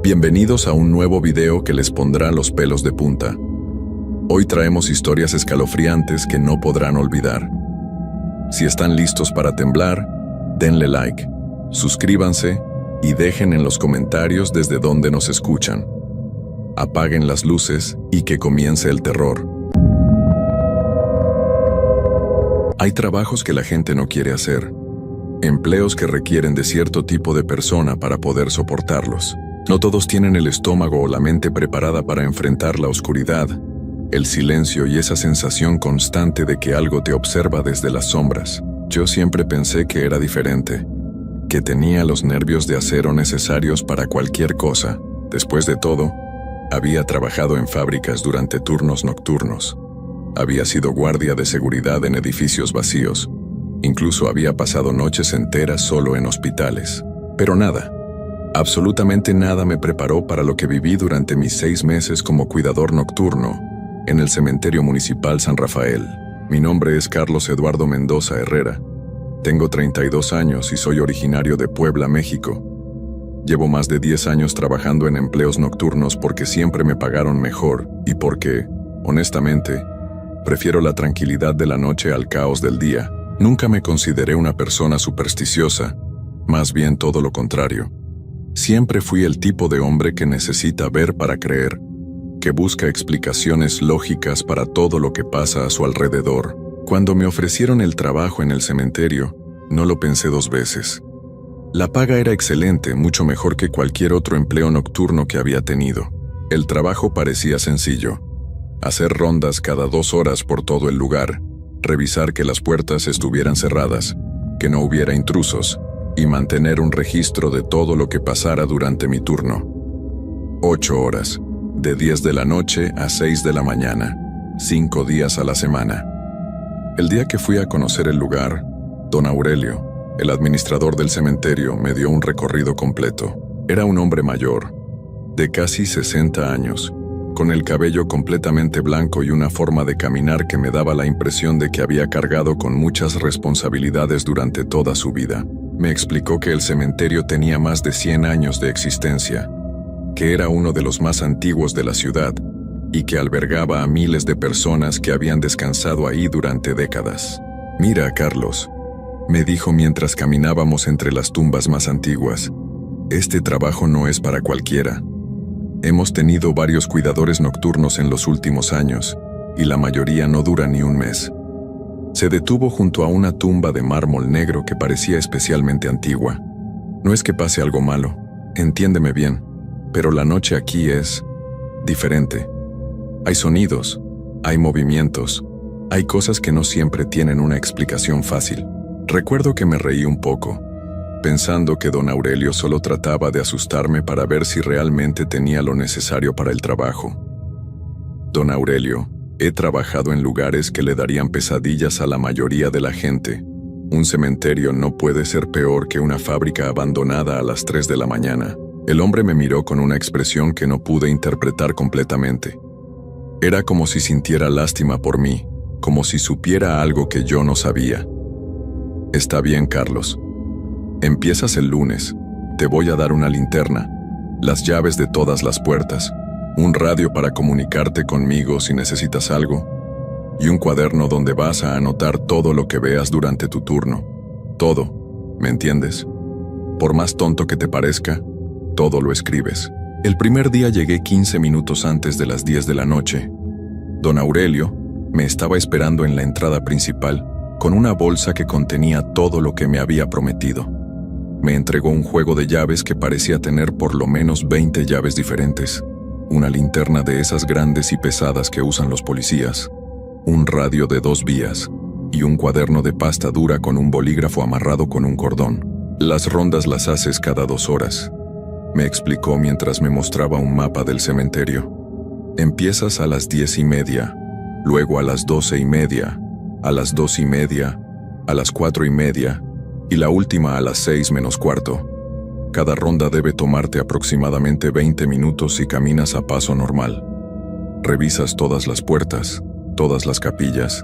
Bienvenidos a un nuevo video que les pondrá los pelos de punta. Hoy traemos historias escalofriantes que no podrán olvidar. Si están listos para temblar, denle like, suscríbanse y dejen en los comentarios desde dónde nos escuchan. Apaguen las luces y que comience el terror. Hay trabajos que la gente no quiere hacer, empleos que requieren de cierto tipo de persona para poder soportarlos. No todos tienen el estómago o la mente preparada para enfrentar la oscuridad, el silencio y esa sensación constante de que algo te observa desde las sombras. Yo siempre pensé que era diferente, que tenía los nervios de acero necesarios para cualquier cosa. Después de todo, había trabajado en fábricas durante turnos nocturnos. Había sido guardia de seguridad en edificios vacíos. Incluso había pasado noches enteras solo en hospitales. Pero nada, absolutamente nada me preparó para lo que viví durante mis 6 meses como cuidador nocturno en el Cementerio Municipal San Rafael. Mi nombre es Carlos Eduardo Mendoza Herrera. Tengo 32 años y soy originario de Puebla, México. Llevo más de 10 años trabajando en empleos nocturnos porque siempre me pagaron mejor y porque, honestamente, prefiero la tranquilidad de la noche al caos del día. Nunca me consideré una persona supersticiosa, más bien todo lo contrario. Siempre fui el tipo de hombre que necesita ver para creer, que busca explicaciones lógicas para todo lo que pasa a su alrededor. Cuando me ofrecieron el trabajo en el cementerio, no lo pensé 2 veces. La paga era excelente, mucho mejor que cualquier otro empleo nocturno que había tenido. El trabajo parecía sencillo: hacer rondas cada 2 horas por todo el lugar, revisar que las puertas estuvieran cerradas, que no hubiera intrusos, y mantener un registro de todo lo que pasara durante mi turno. 8 horas, de 10 de la noche a 6 de la mañana, 5 días a la semana. El día que fui a conocer el lugar, don Aurelio, el administrador del cementerio, me dio un recorrido completo. Era un hombre mayor, de casi 60 años, con el cabello completamente blanco y una forma de caminar que me daba la impresión de que había cargado con muchas responsabilidades durante toda su vida. Me explicó que el cementerio tenía más de 100 años de existencia, que era uno de los más antiguos de la ciudad y que albergaba a miles de personas que habían descansado ahí durante décadas. «Mira, Carlos», me dijo mientras caminábamos entre las tumbas más antiguas, «este trabajo no es para cualquiera. Hemos tenido varios cuidadores nocturnos en los últimos años, y la mayoría no dura ni un mes». Se detuvo junto a una tumba de mármol negro que parecía especialmente antigua. «No es que pase algo malo, entiéndeme bien, pero la noche aquí es diferente. Hay sonidos, hay movimientos, hay cosas que no siempre tienen una explicación fácil». Recuerdo que me reí un poco, pensando que don Aurelio solo trataba de asustarme para ver si realmente tenía lo necesario para el trabajo. «Don Aurelio, he trabajado en lugares que le darían pesadillas a la mayoría de la gente. Un cementerio no puede ser peor que una fábrica abandonada a las 3 de la mañana». El hombre me miró con una expresión que no pude interpretar completamente. Era como si sintiera lástima por mí, como si supiera algo que yo no sabía. «Está bien, Carlos. Empiezas el lunes. Te voy a dar una linterna, las llaves de todas las puertas, un radio para comunicarte conmigo si necesitas algo, y un cuaderno donde vas a anotar todo lo que veas durante tu turno. Todo, ¿me entiendes? Por más tonto que te parezca, todo lo escribes». El primer día llegué 15 minutos antes de las 10 de la noche. Don Aurelio me estaba esperando en la entrada principal, con una bolsa que contenía todo lo que me había prometido. Me entregó un juego de llaves que parecía tener por lo menos 20 llaves diferentes, una linterna de esas grandes y pesadas que usan los policías, un radio de 2 vías y un cuaderno de pasta dura con un bolígrafo amarrado con un cordón. «Las rondas las haces cada 2 horas», me explicó mientras me mostraba un mapa del cementerio. «Empiezas a las 10:30, luego a las 12:30, a las 2:30, a las 4:30 y la última a las 6 menos cuarto. Cada ronda debe tomarte aproximadamente 20 minutos si caminas a paso normal. Revisas todas las puertas, todas las capillas,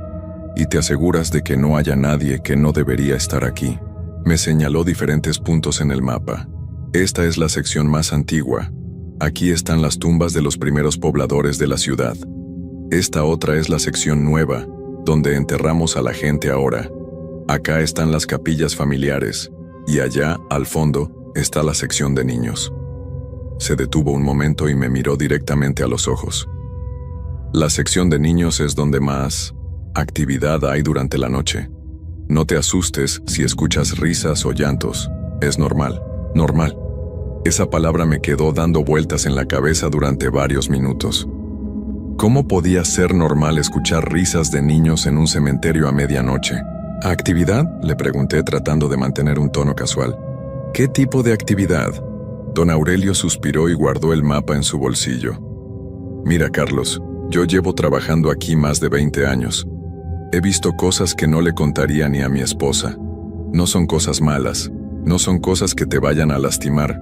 y te aseguras de que no haya nadie que no debería estar aquí». Me señaló diferentes puntos en el mapa. «Esta es la sección más antigua, Aquí están las tumbas de los primeros pobladores de la ciudad. Esta otra es la sección nueva, donde enterramos a la gente ahora. Acá están las capillas familiares, y allá, al fondo, está la sección de niños. Se detuvo un momento y me miró directamente a los ojos. La sección de niños es donde más actividad hay durante la noche. No te asustes si escuchas risas o llantos. Es normal, normal. Esa palabra me quedó dando vueltas en la cabeza durante varios minutos. ¿Cómo podía ser normal escuchar risas de niños en un cementerio a medianoche? ¿Actividad?, le pregunté tratando de mantener un tono casual. ¿Qué tipo de actividad? Don Aurelio suspiró y guardó el mapa en su bolsillo. Mira, Carlos, yo llevo trabajando aquí más de 20 años. He visto cosas que no le contaría ni a mi esposa. No son cosas malas, no son cosas que te vayan a lastimar,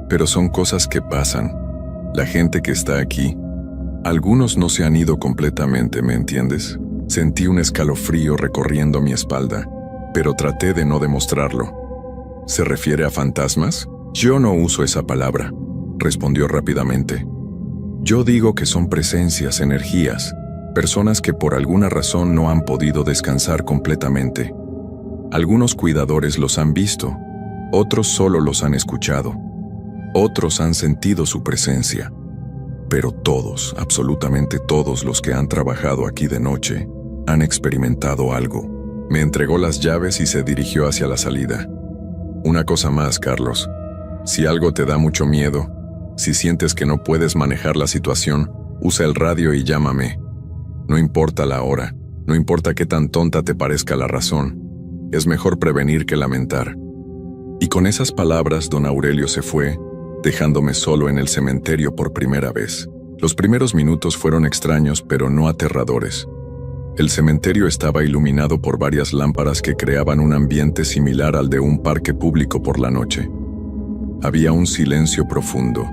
pero son cosas que pasan. La gente que está aquí, algunos no se han ido completamente, ¿me entiendes? Sentí un escalofrío recorriendo mi espalda, pero traté de no demostrarlo. ¿Se refiere a fantasmas? Yo no uso esa palabra, respondió rápidamente. Yo digo que son presencias, energías, personas que por alguna razón no han podido descansar completamente. Algunos cuidadores los han visto, otros solo los han escuchado, otros han sentido su presencia. Pero todos, absolutamente todos los que han trabajado aquí de noche, han experimentado algo. Me entregó las llaves y se dirigió hacia la salida. Una cosa más, Carlos. Si algo te da mucho miedo, si sientes que no puedes manejar la situación, usa el radio y llámame. No importa la hora, no importa qué tan tonta te parezca la razón. Es mejor prevenir que lamentar. Y con esas palabras, don Aurelio se fue, dejándome solo en el cementerio por primera vez. Los primeros minutos fueron extraños, pero no aterradores. El cementerio estaba iluminado por varias lámparas que creaban un ambiente similar al de un parque público por la noche. Había un silencio profundo,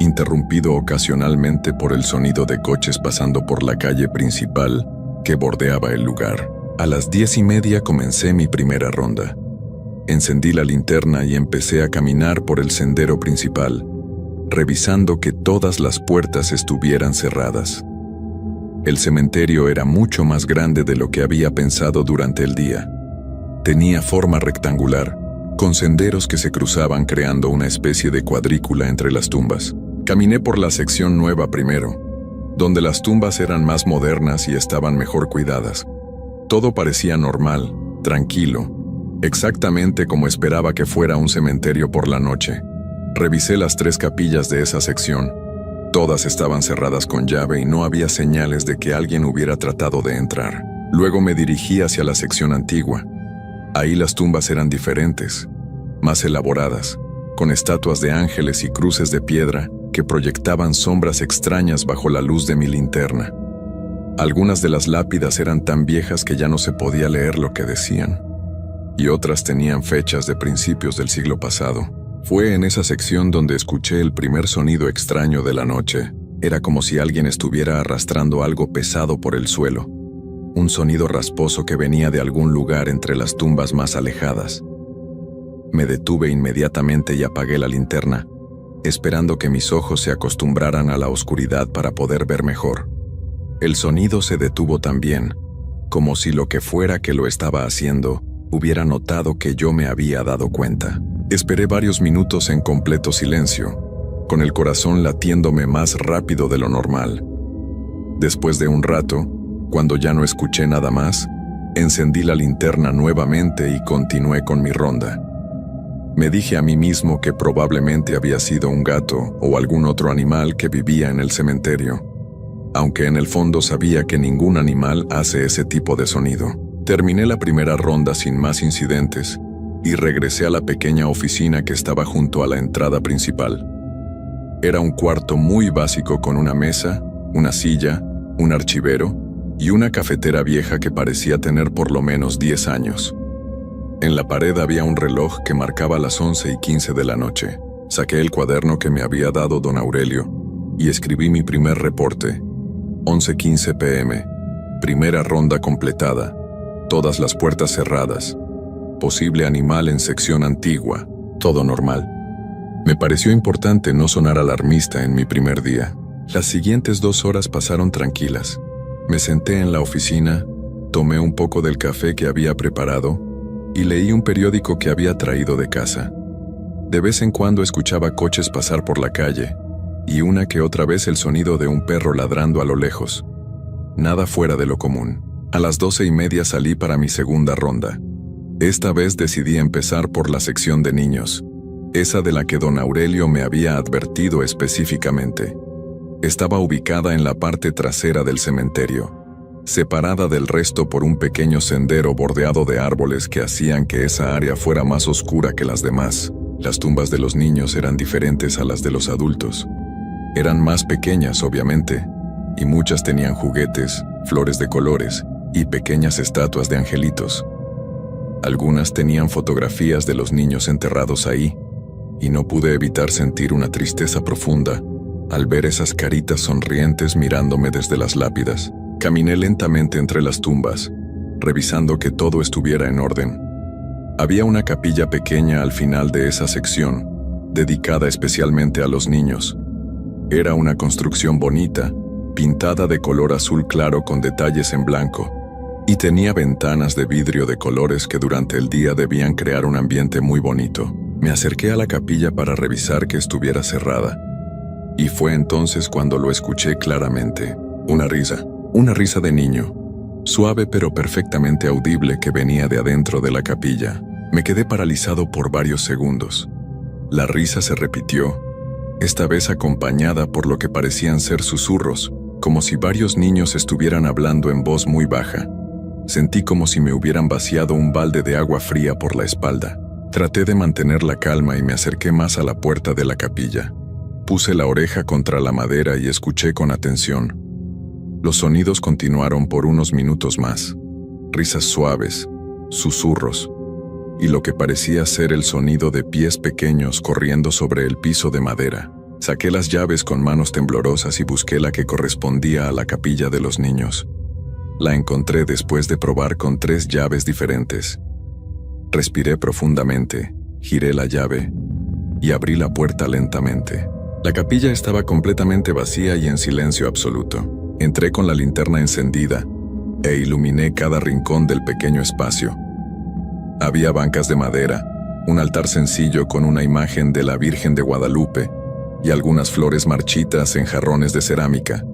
interrumpido ocasionalmente por el sonido de coches pasando por la calle principal que bordeaba el lugar. A las 10:30 comencé mi primera ronda. Encendí la linterna y empecé a caminar por el sendero principal, revisando que todas las puertas estuvieran cerradas. El cementerio era mucho más grande de lo que había pensado durante el día. Tenía forma rectangular, con senderos que se cruzaban creando una especie de cuadrícula entre las tumbas. Caminé por la sección nueva primero, donde las tumbas eran más modernas y estaban mejor cuidadas. Todo parecía normal, tranquilo, exactamente como esperaba que fuera un cementerio por la noche. Revisé las 3 capillas de esa sección. Todas estaban cerradas con llave y no había señales de que alguien hubiera tratado de entrar. Luego me dirigí hacia la sección antigua. Ahí las tumbas eran diferentes, más elaboradas, con estatuas de ángeles y cruces de piedra que proyectaban sombras extrañas bajo la luz de mi linterna. Algunas de las lápidas eran tan viejas que ya no se podía leer lo que decían, y otras tenían fechas de principios del siglo pasado. Fue en esa sección donde escuché el primer sonido extraño de la noche. Era como si alguien estuviera arrastrando algo pesado por el suelo. Un sonido rasposo que venía de algún lugar entre las tumbas más alejadas. Me detuve inmediatamente y apagué la linterna, esperando que mis ojos se acostumbraran a la oscuridad para poder ver mejor. El sonido se detuvo también, como si lo que fuera que lo estaba haciendo hubiera notado que yo me había dado cuenta. Esperé varios minutos en completo silencio, con el corazón latiéndome más rápido de lo normal. Después de un rato, cuando ya no escuché nada más, encendí la linterna nuevamente y continué con mi ronda. Me dije a mí mismo que probablemente había sido un gato o algún otro animal que vivía en el cementerio, aunque en el fondo sabía que ningún animal hace ese tipo de sonido. Terminé la primera ronda sin más incidentes y regresé a la pequeña oficina que estaba junto a la entrada principal. Era un cuarto muy básico con una mesa, una silla, un archivero y una cafetera vieja que parecía tener por lo menos 10 años. En la pared había un reloj que marcaba las 11:15 de la noche. Saqué el cuaderno que me había dado don Aurelio y escribí mi primer reporte. 11:15 p.m. Primera ronda completada. Todas las puertas cerradas. Posible animal en sección antigua. Todo normal. Me pareció importante no sonar alarmista en mi primer día. Las siguientes 2 horas pasaron tranquilas. Me senté en la oficina, tomé un poco del café que había preparado y leí un periódico que había traído de casa. De vez en cuando escuchaba coches pasar por la calle y una que otra vez el sonido de un perro ladrando a lo lejos. Nada fuera de lo común. A las 12:30 salí para mi segunda ronda. Esta vez decidí empezar por la sección de niños, esa de la que don Aurelio me había advertido específicamente. Estaba ubicada en la parte trasera del cementerio, separada del resto por un pequeño sendero bordeado de árboles que hacían que esa área fuera más oscura que las demás. Las tumbas de los niños eran diferentes a las de los adultos. Eran más pequeñas, obviamente, y muchas tenían juguetes, flores de colores y pequeñas estatuas de angelitos. Algunas tenían fotografías de los niños enterrados ahí, y no pude evitar sentir una tristeza profunda al ver esas caritas sonrientes mirándome desde las lápidas. Caminé lentamente entre las tumbas, revisando que todo estuviera en orden. Había una capilla pequeña al final de esa sección, dedicada especialmente a los niños. Era una construcción bonita, pintada de color azul claro con detalles en blanco, y tenía ventanas de vidrio de colores que durante el día debían crear un ambiente muy bonito. Me acerqué a la capilla para revisar que estuviera cerrada, y fue entonces cuando lo escuché claramente. Una risa de niño, suave pero perfectamente audible que venía de adentro de la capilla. Me quedé paralizado por varios segundos. La risa se repitió, esta vez acompañada por lo que parecían ser susurros, como si varios niños estuvieran hablando en voz muy baja. Sentí como si me hubieran vaciado un balde de agua fría por la espalda. Traté de mantener la calma y me acerqué más a la puerta de la capilla. Puse la oreja contra la madera y escuché con atención. Los sonidos continuaron por unos minutos más. Risas suaves, susurros, y lo que parecía ser el sonido de pies pequeños corriendo sobre el piso de madera. Saqué las llaves con manos temblorosas y busqué la que correspondía a la capilla de los niños. La encontré después de probar con 3 llaves diferentes. Respiré profundamente, giré la llave y abrí la puerta lentamente. La capilla estaba completamente vacía y en silencio absoluto. Entré con la linterna encendida e iluminé cada rincón del pequeño espacio. Había bancas de madera, un altar sencillo con una imagen de la Virgen de Guadalupe y algunas flores marchitas en jarrones de cerámica.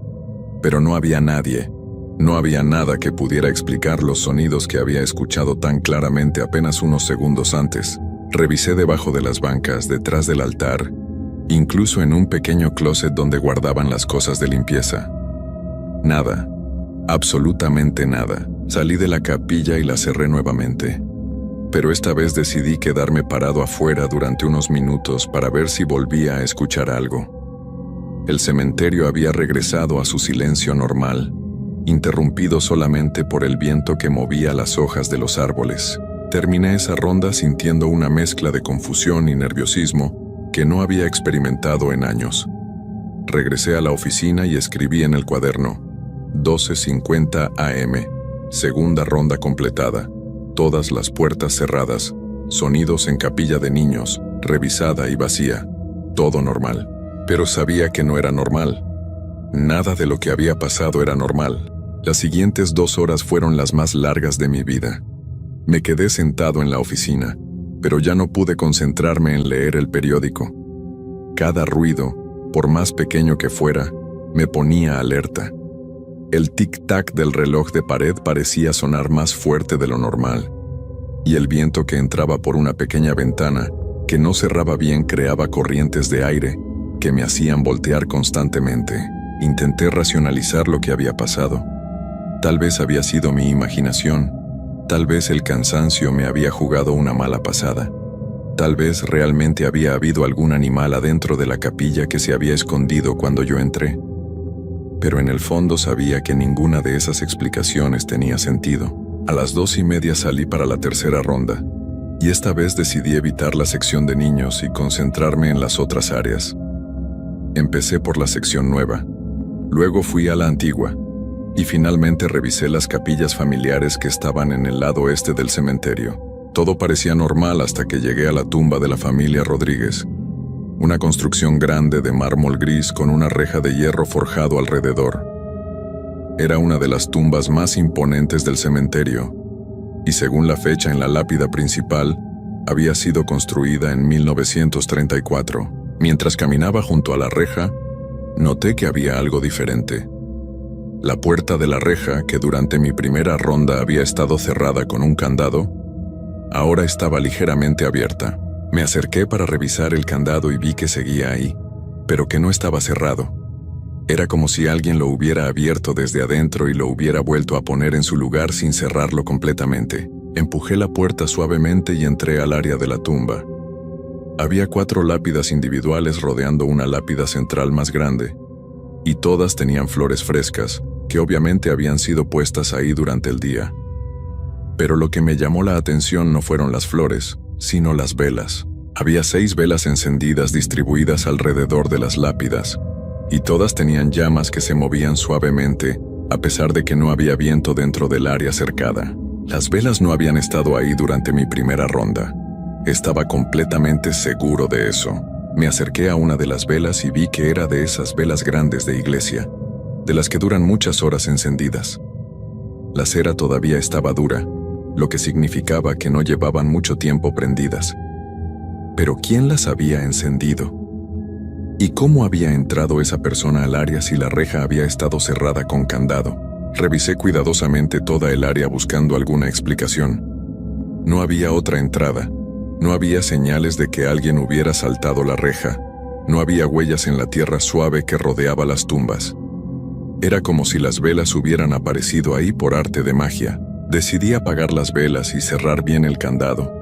Pero no había nadie, no había nada que pudiera explicar los sonidos que había escuchado tan claramente apenas unos segundos antes. Revisé debajo de las bancas, detrás del altar, incluso en un pequeño closet donde guardaban las cosas de limpieza. Nada, absolutamente nada. Salí de la capilla y la cerré nuevamente. Pero esta vez decidí quedarme parado afuera durante unos minutos para ver si volvía a escuchar algo. El cementerio había regresado a su silencio normal, interrumpido solamente por el viento que movía las hojas de los árboles. Terminé esa ronda sintiendo una mezcla de confusión y nerviosismo que no había experimentado en años. Regresé a la oficina y escribí en el cuaderno: 12:50 AM, segunda ronda completada, todas las puertas cerradas, sonidos en capilla de niños, revisada y vacía, todo normal. Pero sabía que no era normal. Nada de lo que había pasado era normal. Las siguientes 2 horas fueron las más largas de mi vida. Me quedé sentado en la oficina, pero ya no pude concentrarme en leer el periódico. Cada ruido, por más pequeño que fuera, me ponía alerta. El tic-tac del reloj de pared parecía sonar más fuerte de lo normal, y el viento que entraba por una pequeña ventana, que no cerraba bien, creaba corrientes de aire que me hacían voltear constantemente. Intenté racionalizar lo que había pasado. Tal vez había sido mi imaginación, tal vez el cansancio me había jugado una mala pasada. Tal vez realmente había habido algún animal adentro de la capilla que se había escondido cuando yo entré. Pero en el fondo sabía que ninguna de esas explicaciones tenía sentido. A las 2:30 salí para la tercera ronda, y esta vez decidí evitar la sección de niños y concentrarme en las otras áreas. Empecé por la sección nueva, luego fui a la antigua, y finalmente revisé las capillas familiares que estaban en el lado este del cementerio. Todo parecía normal hasta que llegué a la tumba de la familia Rodríguez. una construcción grande de mármol gris con una reja de hierro forjado alrededor. Era una de las tumbas más imponentes del cementerio, y según la fecha en la lápida principal, había sido construida en 1934. Mientras caminaba junto a la reja, noté que había algo diferente. La puerta de la reja, que durante mi primera ronda había estado cerrada con un candado, ahora estaba ligeramente abierta. Me acerqué para revisar el candado y vi que seguía ahí, pero que no estaba cerrado. Era como si alguien lo hubiera abierto desde adentro y lo hubiera vuelto a poner en su lugar sin cerrarlo completamente. Empujé la puerta suavemente y entré al área de la tumba. Había 4 lápidas individuales rodeando una lápida central más grande, y todas tenían flores frescas, que obviamente habían sido puestas ahí durante el día. Pero lo que me llamó la atención no fueron las flores, sino las velas. Había 6 velas encendidas distribuidas alrededor de las lápidas, y todas tenían llamas que se movían suavemente, a pesar de que no había viento dentro del área cercada. Las velas no habían estado ahí durante mi primera ronda. Estaba completamente seguro de eso. Me acerqué a una de las velas y vi que era de esas velas grandes de iglesia, de las que duran muchas horas encendidas. La cera todavía estaba dura, lo que significaba que no llevaban mucho tiempo prendidas. Pero ¿quién las había encendido? ¿Y cómo había entrado esa persona al área si la reja había estado cerrada con candado? Revisé cuidadosamente toda el área buscando alguna explicación. No había otra entrada. No había señales de que alguien hubiera saltado la reja. No había huellas en la tierra suave que rodeaba las tumbas. Era como si las velas hubieran aparecido ahí por arte de magia. Decidí apagar las velas y cerrar bien el candado.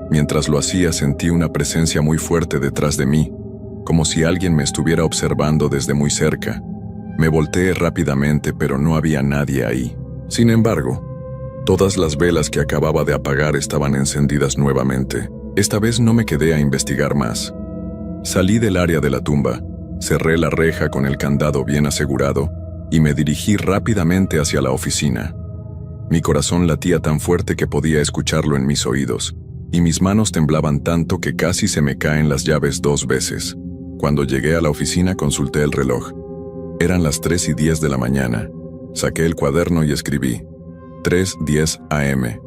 Mientras lo hacía sentí una presencia muy fuerte detrás de mí, como si alguien me estuviera observando desde muy cerca. Me volteé rápidamente, pero no había nadie ahí. Sin embargo, todas las velas que acababa de apagar estaban encendidas nuevamente. Esta vez no me quedé a investigar más. Salí del área de la tumba, cerré la reja con el candado bien asegurado y me dirigí rápidamente hacia la oficina. Mi corazón latía tan fuerte que podía escucharlo en mis oídos, y mis manos temblaban tanto que casi se me caen las llaves 2 veces. Cuando llegué a la oficina consulté el reloj. Eran las 3:10 de la mañana. Saqué el cuaderno y escribí: 3:10 AM.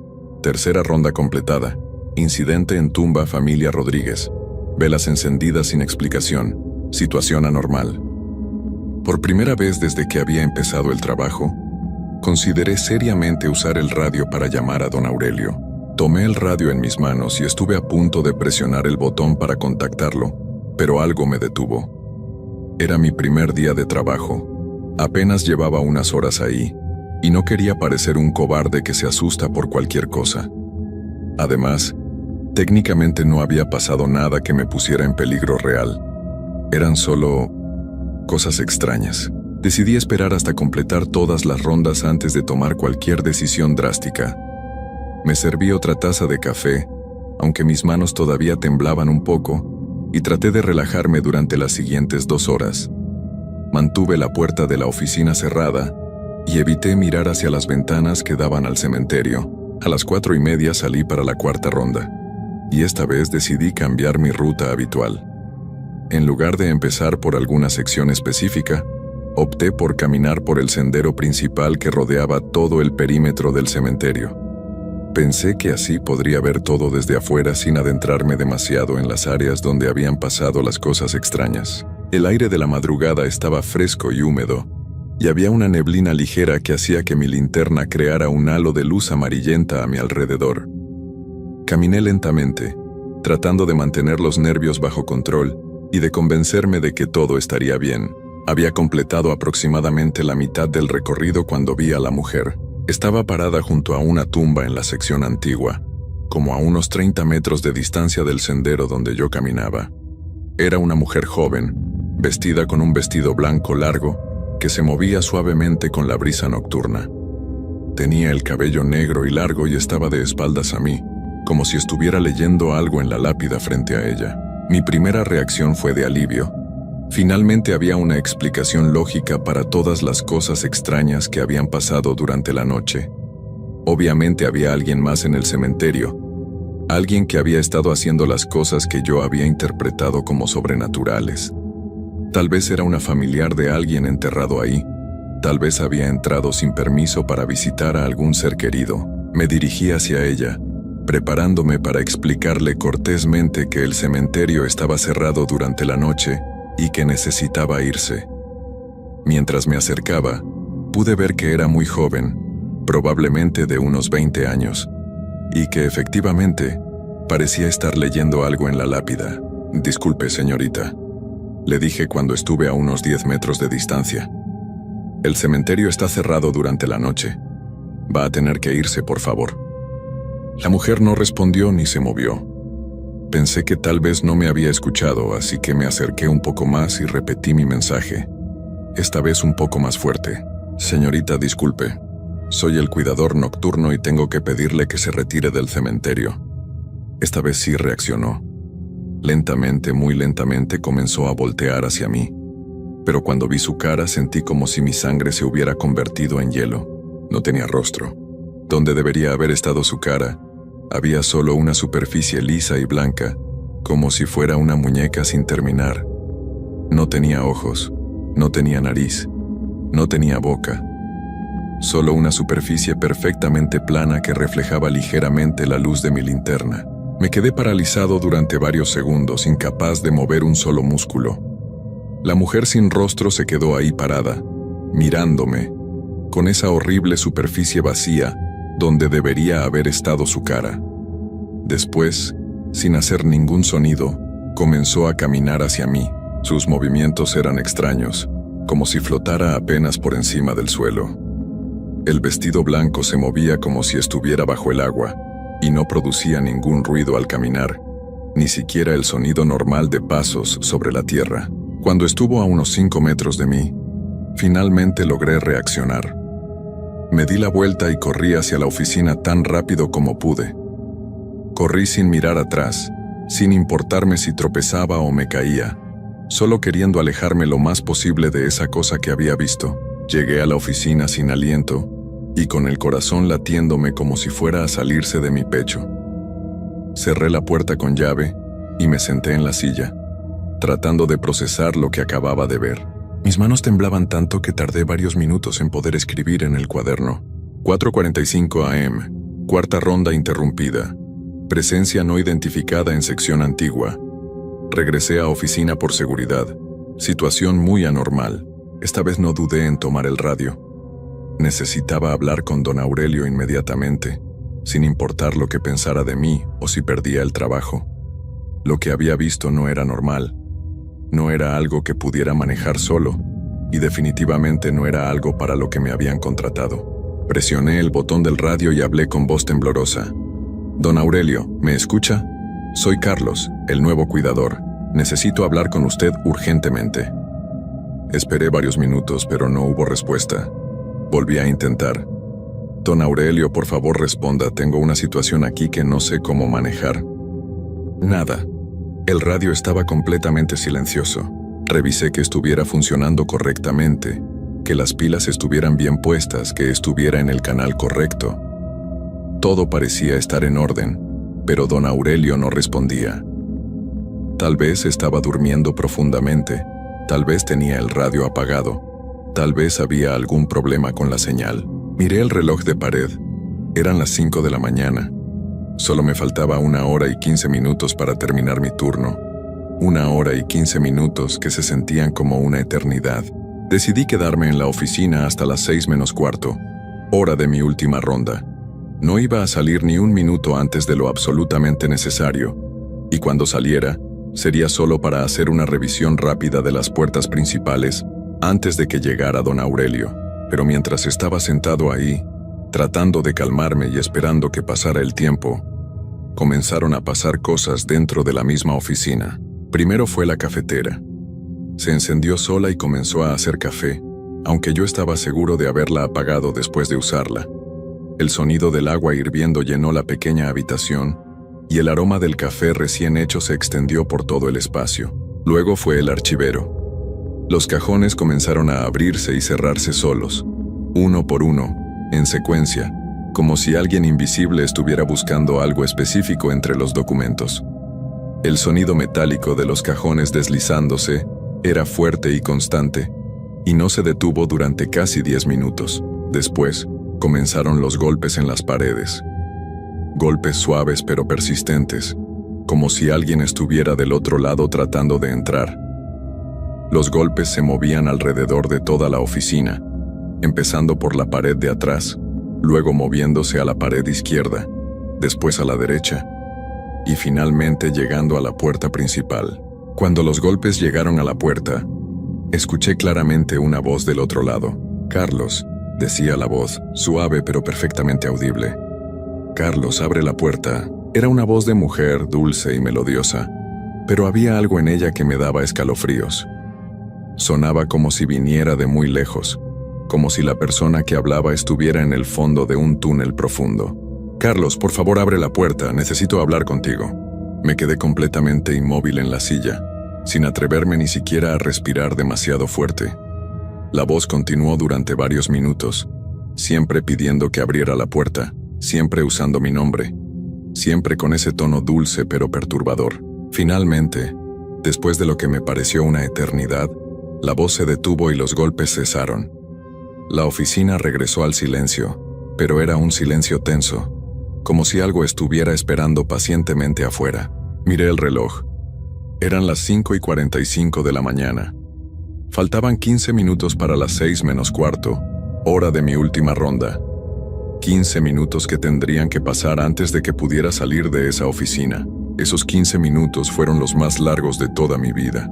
Tercera ronda completada. Incidente en tumba familia Rodríguez. Velas encendidas sin explicación. Situación anormal. Por primera vez desde que había empezado el trabajo, consideré seriamente usar el radio para llamar a don Aurelio. Tomé el radio en mis manos y estuve a punto de presionar el botón para contactarlo, pero algo me detuvo. Era mi primer día de trabajo. Apenas llevaba unas horas ahí, y no quería parecer un cobarde que se asusta por cualquier cosa. Además, técnicamente no había pasado nada que me pusiera en peligro real. Eran solo cosas extrañas. Decidí esperar hasta completar todas las rondas antes de tomar cualquier decisión drástica. Me serví otra taza de café, aunque mis manos todavía temblaban un poco, y traté de relajarme durante las siguientes 2 horas. Mantuve la puerta de la oficina cerrada y evité mirar hacia las ventanas que daban al cementerio. A las 4:30 salí para la 4ª ronda, y esta vez decidí cambiar mi ruta habitual. En lugar de empezar por alguna sección específica, opté por caminar por el sendero principal que rodeaba todo el perímetro del cementerio. Pensé que así podría ver todo desde afuera sin adentrarme demasiado en las áreas donde habían pasado las cosas extrañas. El aire de la madrugada estaba fresco y húmedo, y había una neblina ligera que hacía que mi linterna creara un halo de luz amarillenta a mi alrededor. Caminé lentamente, tratando de mantener los nervios bajo control y de convencerme de que todo estaría bien. Había completado aproximadamente la mitad del recorrido cuando vi a la mujer. Estaba parada junto a una tumba en la sección antigua, como a unos 30 metros de distancia del sendero donde yo caminaba. Era una mujer joven, vestida con un vestido blanco largo que se movía suavemente con la brisa nocturna. Tenía el cabello negro y largo y estaba de espaldas a mí, como si estuviera leyendo algo en la lápida frente a ella. Mi primera reacción fue de alivio. Finalmente había una explicación lógica para todas las cosas extrañas que habían pasado durante la noche. Obviamente había alguien más en el cementerio, Alguien que había estado haciendo las cosas que yo había interpretado como sobrenaturales. Tal vez era una familiar de alguien enterrado ahí. Tal vez había entrado sin permiso para visitar a algún ser querido. Me dirigí hacia ella, preparándome para explicarle cortésmente que el cementerio estaba cerrado durante la noche y que necesitaba irse. Mientras me acercaba, pude ver que era muy joven, probablemente de unos 20 años, y que efectivamente parecía estar leyendo algo en la lápida. «Disculpe, señorita», le dije cuando estuve a unos 10 metros de distancia. «El cementerio está cerrado durante la noche. Va a tener que irse, por favor». La mujer no respondió ni se movió. Pensé que tal vez no me había escuchado, así que me acerqué un poco más y repetí mi mensaje, esta vez un poco más fuerte. «Señorita, disculpe. Soy el cuidador nocturno y tengo que pedirle que se retire del cementerio». Esta vez sí reaccionó. Lentamente, muy lentamente comenzó a voltear hacia mí. Pero cuando vi su cara sentí como si mi sangre se hubiera convertido en hielo. No tenía rostro. Donde debería haber estado su cara, había solo una superficie lisa y blanca, como si fuera una muñeca sin terminar. No tenía ojos, no tenía nariz, no tenía boca. Solo una superficie perfectamente plana que reflejaba ligeramente la luz de mi linterna. Me quedé paralizado durante varios segundos, incapaz de mover un solo músculo. La mujer sin rostro se quedó ahí parada, mirándome, con esa horrible superficie vacía donde debería haber estado su cara. Después, sin hacer ningún sonido, comenzó a caminar hacia mí. Sus movimientos eran extraños, como si flotara apenas por encima del suelo. El vestido blanco se movía como si estuviera bajo el agua, y no producía ningún ruido al caminar, ni siquiera el sonido normal de pasos sobre la tierra. Cuando estuvo a unos 5 metros de mí, finalmente logré reaccionar. Me di la vuelta y corrí hacia la oficina tan rápido como pude. Corrí sin mirar atrás, sin importarme si tropezaba o me caía, solo queriendo alejarme lo más posible de esa cosa que había visto. Llegué a la oficina sin aliento y con el corazón latiéndome como si fuera a salirse de mi pecho. Cerré la puerta con llave y me senté en la silla, tratando de procesar lo que acababa de ver. Mis manos temblaban tanto que tardé varios minutos en poder escribir en el cuaderno. 4:45 AM, cuarta ronda interrumpida. Presencia no identificada en sección antigua. Regresé a oficina por seguridad. Situación muy anormal. Esta vez no dudé en tomar el radio. Necesitaba hablar con don Aurelio inmediatamente, sin importar lo que pensara de mí o si perdía el trabajo. Lo que había visto no era normal. No era algo que pudiera manejar solo, y definitivamente no era algo para lo que me habían contratado. Presioné el botón del radio y hablé con voz temblorosa. «Don Aurelio, ¿me escucha? Soy Carlos, el nuevo cuidador. Necesito hablar con usted urgentemente». Esperé varios minutos, pero no hubo respuesta. Volví a intentar. «Don Aurelio, por favor responda, tengo una situación aquí que no sé cómo manejar». Nada. El radio estaba completamente silencioso. Revisé que estuviera funcionando correctamente, que las pilas estuvieran bien puestas, que estuviera en el canal correcto. Todo parecía estar en orden, pero don Aurelio no respondía. Tal vez estaba durmiendo profundamente, tal vez tenía el radio apagado, tal vez había algún problema con la señal. Miré el reloj de pared. Eran las 5 de la mañana. Solo me faltaba 1 hora y 15 minutos para terminar mi turno. 1 hora y 15 minutos que se sentían como una eternidad. Decidí quedarme en la oficina hasta las 6 menos cuarto, hora de mi última ronda. No iba a salir ni un minuto antes de lo absolutamente necesario, y cuando saliera, sería solo para hacer una revisión rápida de las puertas principales antes de que llegara don Aurelio. Pero mientras estaba sentado ahí, tratando de calmarme y esperando que pasara el tiempo, comenzaron a pasar cosas dentro de la misma oficina. Primero fue la cafetera. Se encendió sola y comenzó a hacer café, aunque yo estaba seguro de haberla apagado después de usarla. El sonido del agua hirviendo llenó la pequeña habitación, y el aroma del café recién hecho se extendió por todo el espacio. Luego fue el archivero. Los cajones comenzaron a abrirse y cerrarse solos, uno por uno, en secuencia, como si alguien invisible estuviera buscando algo específico entre los documentos. El sonido metálico de los cajones deslizándose era fuerte y constante, y no se detuvo durante casi 10 minutos. Después, comenzaron los golpes en las paredes. Golpes suaves pero persistentes, como si alguien estuviera del otro lado tratando de entrar. Los golpes se movían alrededor de toda la oficina, empezando por la pared de atrás, luego moviéndose a la pared izquierda, después a la derecha, y finalmente llegando a la puerta principal. Cuando los golpes llegaron a la puerta, escuché claramente una voz del otro lado. «Carlos», decía la voz, suave pero perfectamente audible. «Carlos, abre la puerta». Era una voz de mujer, dulce y melodiosa, pero había algo en ella que me daba escalofríos. Sonaba como si viniera de muy lejos, como si la persona que hablaba estuviera en el fondo de un túnel profundo. «Carlos, por favor abre la puerta, necesito hablar contigo». Me quedé completamente inmóvil en la silla, sin atreverme ni siquiera a respirar demasiado fuerte. La voz continuó durante varios minutos, siempre pidiendo que abriera la puerta, siempre usando mi nombre, siempre con ese tono dulce pero perturbador. Finalmente, después de lo que me pareció una eternidad, la voz se detuvo y los golpes cesaron. La oficina regresó al silencio, pero era un silencio tenso, como si algo estuviera esperando pacientemente afuera. Miré el reloj. Eran las 5:45 de la mañana. Faltaban 15 minutos para las 6:45, hora de mi última ronda. 15 minutos que tendrían que pasar antes de que pudiera salir de esa oficina. Esos 15 minutos fueron los más largos de toda mi vida.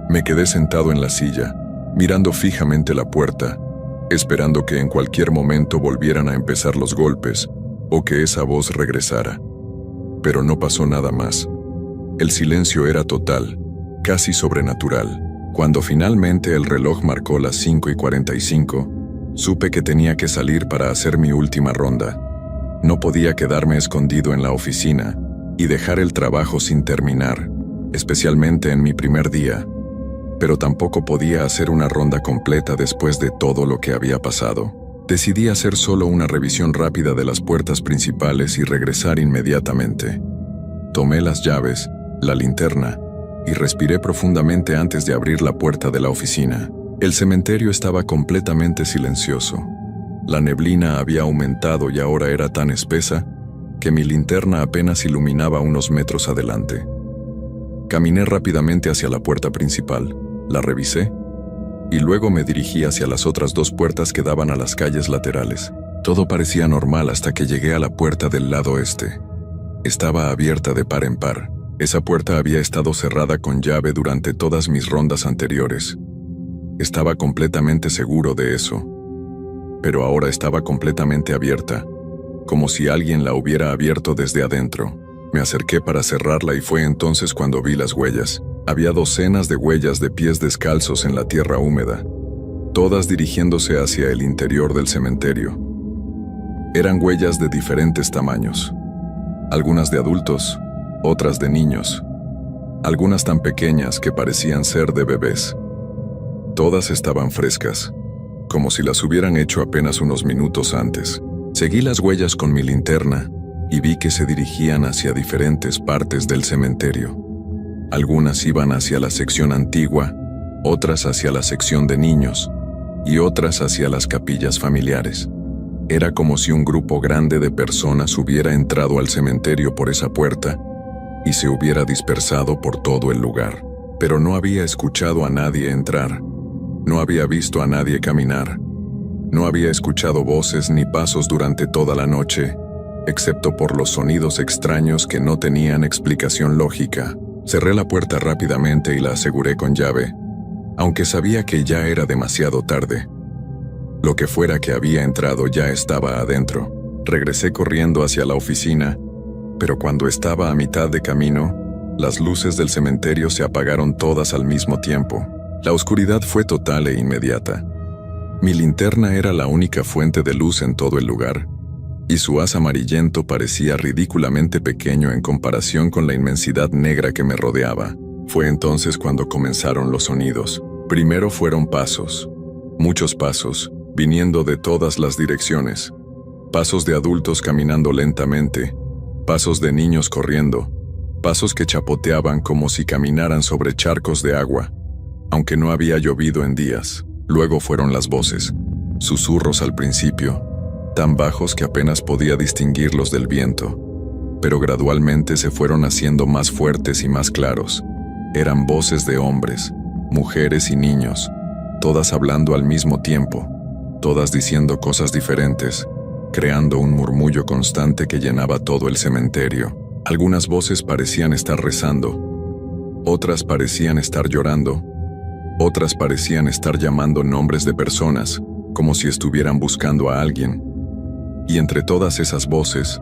Me quedé sentado en la silla, mirando fijamente la puerta, esperando que en cualquier momento volvieran a empezar los golpes o que esa voz regresara. Pero no pasó nada más. El silencio era total, casi sobrenatural. Cuando finalmente el reloj marcó las 5:45, supe que tenía que salir para hacer mi última ronda. No podía quedarme escondido en la oficina y dejar el trabajo sin terminar, especialmente en mi primer día. Pero tampoco podía hacer una ronda completa después de todo lo que había pasado. Decidí hacer solo una revisión rápida de las puertas principales y regresar inmediatamente. Tomé las llaves, la linterna, y respiré profundamente antes de abrir la puerta de la oficina. El cementerio estaba completamente silencioso. La neblina había aumentado y ahora era tan espesa que mi linterna apenas iluminaba unos metros adelante. Caminé rápidamente hacia la puerta principal, la revisé, y luego me dirigí hacia las otras 2 puertas que daban a las calles laterales. Todo parecía normal hasta que llegué a la puerta del lado este. Estaba abierta de par en par. Esa puerta había estado cerrada con llave durante todas mis rondas anteriores. Estaba completamente seguro de eso. Pero ahora estaba completamente abierta, como si alguien la hubiera abierto desde adentro. Me acerqué para cerrarla y fue entonces cuando vi las huellas. Había docenas de huellas de pies descalzos en la tierra húmeda, todas dirigiéndose hacia el interior del cementerio. Eran huellas de diferentes tamaños, algunas de adultos, otras de niños, algunas tan pequeñas que parecían ser de bebés. Todas estaban frescas, como si las hubieran hecho apenas unos minutos antes. Seguí las huellas con mi linterna y vi que se dirigían hacia diferentes partes del cementerio. Algunas iban hacia la sección antigua, otras hacia la sección de niños y otras hacia las capillas familiares. Era como si un grupo grande de personas hubiera entrado al cementerio por esa puerta y se hubiera dispersado por todo el lugar. Pero no había escuchado a nadie entrar, no había visto a nadie caminar, no había escuchado voces ni pasos durante toda la noche, excepto por los sonidos extraños que no tenían explicación lógica. Cerré la puerta rápidamente y la aseguré con llave, aunque sabía que ya era demasiado tarde. Lo que fuera que había entrado ya estaba adentro. Regresé corriendo hacia la oficina, pero cuando estaba a mitad de camino, las luces del cementerio se apagaron todas al mismo tiempo. La oscuridad fue total e inmediata. Mi linterna era la única fuente de luz en todo el lugar, y su haz amarillento parecía ridículamente pequeño en comparación con la inmensidad negra que me rodeaba. Fue entonces cuando comenzaron los sonidos. Primero fueron pasos, muchos pasos, viniendo de todas las direcciones. Pasos de adultos caminando lentamente, pasos de niños corriendo, pasos que chapoteaban como si caminaran sobre charcos de agua, aunque no había llovido en días. Luego fueron las voces, susurros al principio, tan bajos que apenas podía distinguirlos del viento, pero gradualmente se fueron haciendo más fuertes y más claros. Eran voces de hombres, mujeres y niños, todas hablando al mismo tiempo, todas diciendo cosas diferentes, creando un murmullo constante que llenaba todo el cementerio. Algunas voces parecían estar rezando, otras parecían estar llorando, otras parecían estar llamando nombres de personas, como si estuvieran buscando a alguien. Y entre todas esas voces,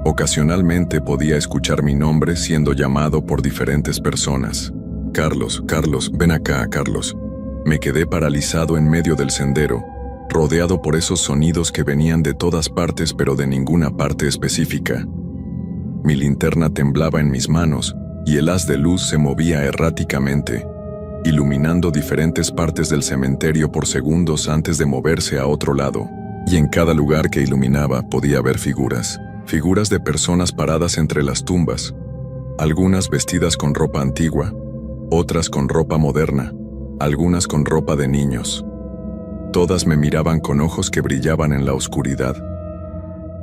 ocasionalmente podía escuchar mi nombre siendo llamado por diferentes personas. Carlos, Carlos, ven acá, Carlos. Me quedé paralizado en medio del sendero, rodeado por esos sonidos que venían de todas partes pero de ninguna parte específica. Mi linterna temblaba en mis manos y el haz de luz se movía erráticamente, iluminando diferentes partes del cementerio por segundos antes de moverse a otro lado. Y en cada lugar que iluminaba podía ver figuras de personas paradas entre las tumbas, algunas vestidas con ropa antigua, otras con ropa moderna, algunas con ropa de niños. Todas me miraban con ojos que brillaban en la oscuridad,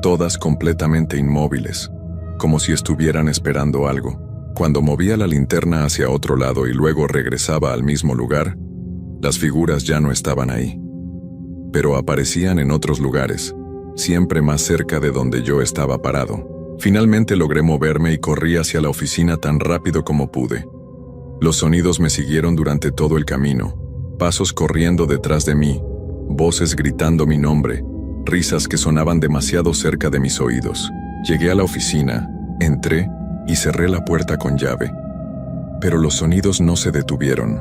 todas completamente inmóviles, como si estuvieran esperando algo. Cuando movía la linterna hacia otro lado y luego regresaba al mismo lugar, las figuras ya no estaban ahí, pero aparecían en otros lugares, siempre más cerca de donde yo estaba parado. Finalmente logré moverme y corrí hacia la oficina tan rápido como pude. Los sonidos me siguieron durante todo el camino, pasos corriendo detrás de mí, voces gritando mi nombre, risas que sonaban demasiado cerca de mis oídos. Llegué a la oficina, entré y cerré la puerta con llave. Pero los sonidos no se detuvieron.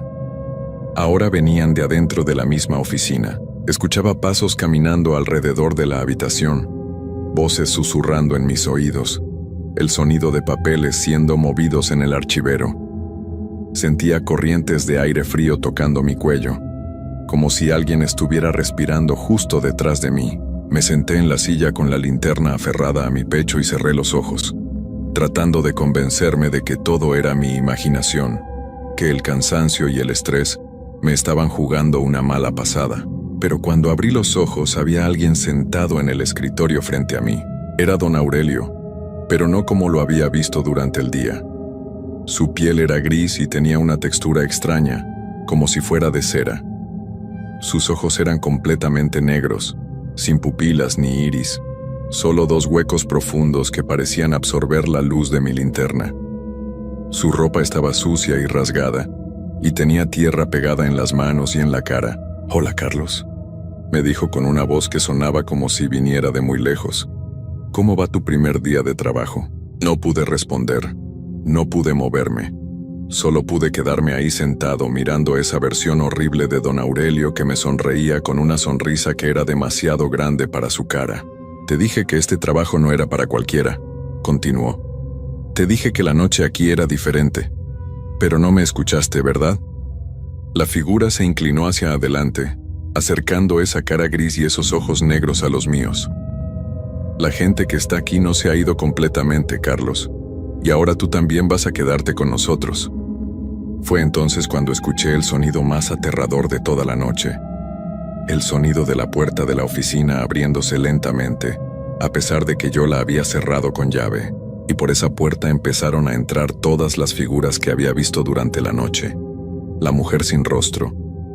Ahora venían de adentro de la misma oficina. Escuchaba pasos caminando alrededor de la habitación, voces susurrando en mis oídos, el sonido de papeles siendo movidos en el archivero. Sentía corrientes de aire frío tocando mi cuello, como si alguien estuviera respirando justo detrás de mí. Me senté en la silla con la linterna aferrada a mi pecho y cerré los ojos, tratando de convencerme de que todo era mi imaginación, que el cansancio y el estrés me estaban jugando una mala pasada. Pero cuando abrí los ojos había alguien sentado en el escritorio frente a mí. Era don Aurelio, pero no como lo había visto durante el día. Su piel era gris y tenía una textura extraña, como si fuera de cera. Sus ojos eran completamente negros, sin pupilas ni iris, solo dos huecos profundos que parecían absorber la luz de mi linterna. Su ropa estaba sucia y rasgada, y tenía tierra pegada en las manos y en la cara. «Hola, Carlos», me dijo con una voz que sonaba como si viniera de muy lejos. «¿Cómo va tu primer día de trabajo?» No pude responder, no pude moverme. Solo pude quedarme ahí sentado mirando esa versión horrible de don Aurelio que me sonreía con una sonrisa que era demasiado grande para su cara. «Te dije que este trabajo no era para cualquiera», continuó. «Te dije que la noche aquí era diferente. Pero no me escuchaste, ¿verdad?» La figura se inclinó hacia adelante, acercando esa cara gris y esos ojos negros a los míos. «La gente que está aquí no se ha ido completamente, Carlos. Y ahora tú también vas a quedarte con nosotros». Fue entonces cuando escuché el sonido más aterrador de toda la noche. El sonido de la puerta de la oficina abriéndose lentamente, a pesar de que yo la había cerrado con llave. Y por esa puerta empezaron a entrar todas las figuras que había visto durante la noche. La mujer sin rostro,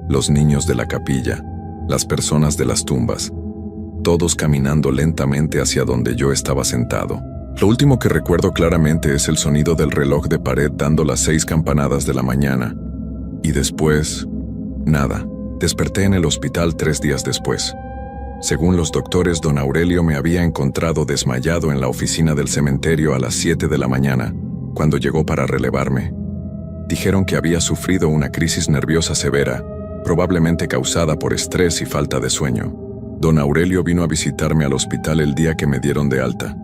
los niños de la capilla, las personas de las tumbas, todos caminando lentamente hacia donde yo estaba sentado. Lo último que recuerdo claramente es el sonido del reloj de pared dando las 6 campanadas de la mañana. Y después, nada. Desperté en el hospital 3 días después. Según los doctores, don Aurelio me había encontrado desmayado en la oficina del cementerio a las 7 de la mañana, cuando llegó para relevarme. Dijeron que había sufrido una crisis nerviosa severa, probablemente causada por estrés y falta de sueño. Don Aurelio vino a visitarme al hospital el día que me dieron de alta.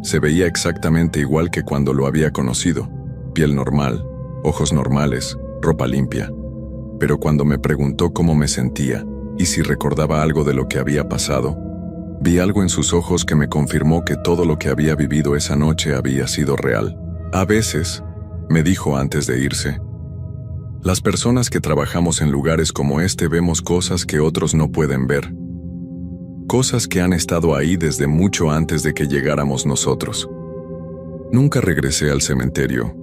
Se veía exactamente igual que cuando lo había conocido. Piel normal, ojos normales, ropa limpia. Pero cuando me preguntó cómo me sentía y si recordaba algo de lo que había pasado, Vi algo en sus ojos que me confirmó que todo lo que había vivido esa noche había sido real. A veces, me dijo antes de irse, las personas que trabajamos en lugares como este vemos cosas que otros no pueden ver. Cosas que han estado ahí desde mucho antes de que llegáramos nosotros. Nunca regresé al cementerio.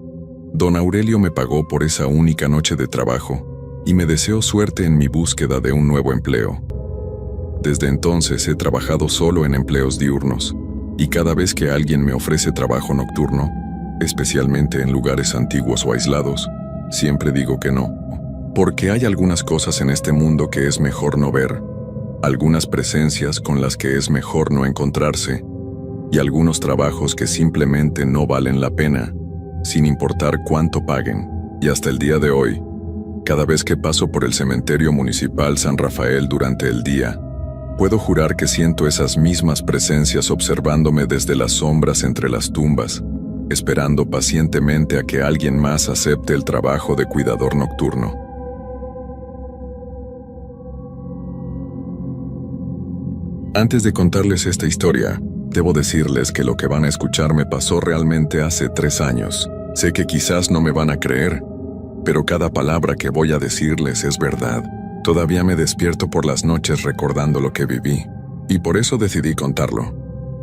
Don Aurelio me pagó por esa única noche de trabajo y me deseó suerte en mi búsqueda de un nuevo empleo. Desde entonces he trabajado solo en empleos diurnos, y cada vez que alguien me ofrece trabajo nocturno, especialmente en lugares antiguos o aislados, siempre digo que no, porque hay algunas cosas en este mundo que es mejor no ver, algunas presencias con las que es mejor no encontrarse, y algunos trabajos que simplemente no valen la pena, sin importar cuánto paguen. Y hasta el día de hoy, cada vez que paso por el cementerio municipal San Rafael durante el día, puedo jurar que siento esas mismas presencias observándome desde las sombras entre las tumbas, esperando pacientemente a que alguien más acepte el trabajo de cuidador nocturno. Antes de contarles esta historia, debo decirles que lo que van a escuchar me pasó realmente hace 3 años. Sé que quizás no me van a creer, pero cada palabra que voy a decirles es verdad. Todavía me despierto por las noches recordando lo que viví, y por eso decidí contarlo,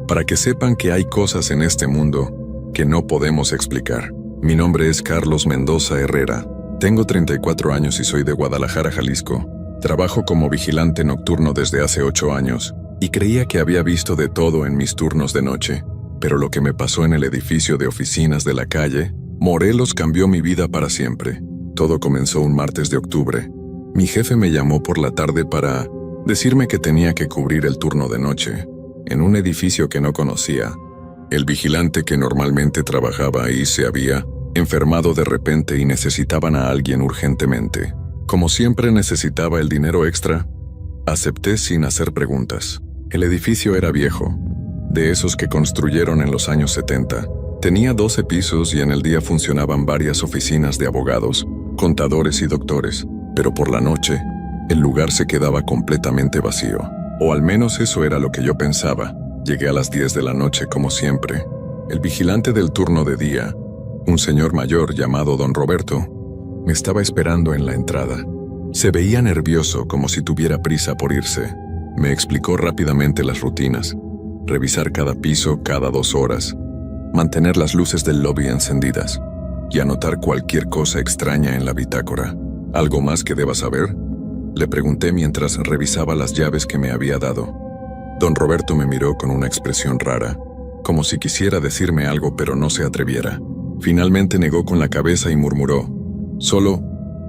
para que sepan que hay cosas en este mundo que no podemos explicar. Mi nombre es Carlos Mendoza Herrera, tengo 34 años y soy de Guadalajara, Jalisco. Trabajo como vigilante nocturno desde hace 8 años, y creía que había visto de todo en mis turnos de noche, pero lo que me pasó en el edificio de oficinas de la calle Morelos cambió mi vida para siempre. Todo comenzó un martes de octubre. Mi jefe me llamó por la tarde para decirme que tenía que cubrir el turno de noche, en un edificio que no conocía. El vigilante que normalmente trabajaba ahí se había enfermado de repente y necesitaban a alguien urgentemente. Como siempre necesitaba el dinero extra, acepté sin hacer preguntas. El edificio era viejo, de esos que construyeron en los años 70. Tenía 12 pisos y en el día funcionaban varias oficinas de abogados, contadores y doctores. Pero por la noche, el lugar se quedaba completamente vacío. O al menos eso era lo que yo pensaba. Llegué a las 10 de la noche como siempre. El vigilante del turno de día, un señor mayor llamado Don Roberto, me estaba esperando en la entrada. Se veía nervioso como si tuviera prisa por irse. Me explicó rápidamente las rutinas. Revisar cada piso cada 2 horas. Mantener las luces del lobby encendidas. Y anotar cualquier cosa extraña en la bitácora. ¿Algo más que deba saber?, le pregunté mientras revisaba las llaves que me había dado. Don Roberto me miró con una expresión rara, como si quisiera decirme algo pero no se atreviera. Finalmente negó con la cabeza y murmuró: «Solo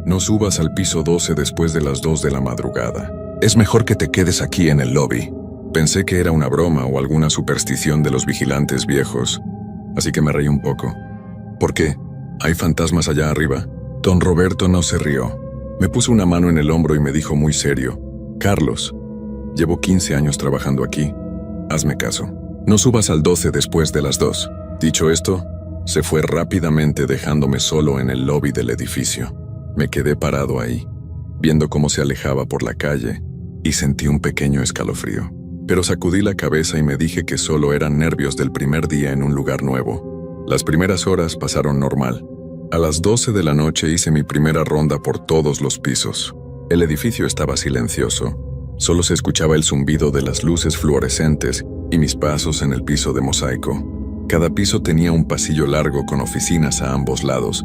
no subas al piso 12 después de las 2 de la madrugada. Es mejor que te quedes aquí en el lobby». Pensé que era una broma o alguna superstición de los vigilantes viejos, así que me reí un poco. «¿Por qué? ¿Hay fantasmas allá arriba?». Don Roberto no se rió. Me puso una mano en el hombro y me dijo muy serio: «Carlos, llevo 15 años trabajando aquí. Hazme caso. No subas al 12 después de las 2». Dicho esto, se fue rápidamente dejándome solo en el lobby del edificio. Me quedé parado ahí, viendo cómo se alejaba por la calle, y sentí un pequeño escalofrío. Pero sacudí la cabeza y me dije que solo eran nervios del primer día en un lugar nuevo. Las primeras horas pasaron normal. A las 12 de la noche hice mi primera ronda por todos los pisos. El edificio estaba silencioso. Solo se escuchaba el zumbido de las luces fluorescentes y mis pasos en el piso de mosaico. Cada piso tenía un pasillo largo con oficinas a ambos lados,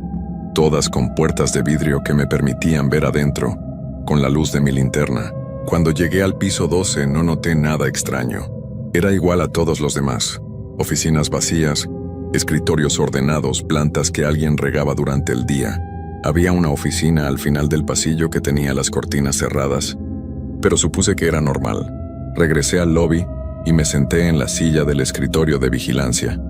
todas con puertas de vidrio que me permitían ver adentro, con la luz de mi linterna. Cuando llegué al piso 12 no noté nada extraño. Era igual a todos los demás. Oficinas vacías, escritorios ordenados, plantas que alguien regaba durante el día. Había una oficina al final del pasillo que tenía las cortinas cerradas, pero supuse que era normal. Regresé al lobby y me senté en la silla del escritorio de vigilancia.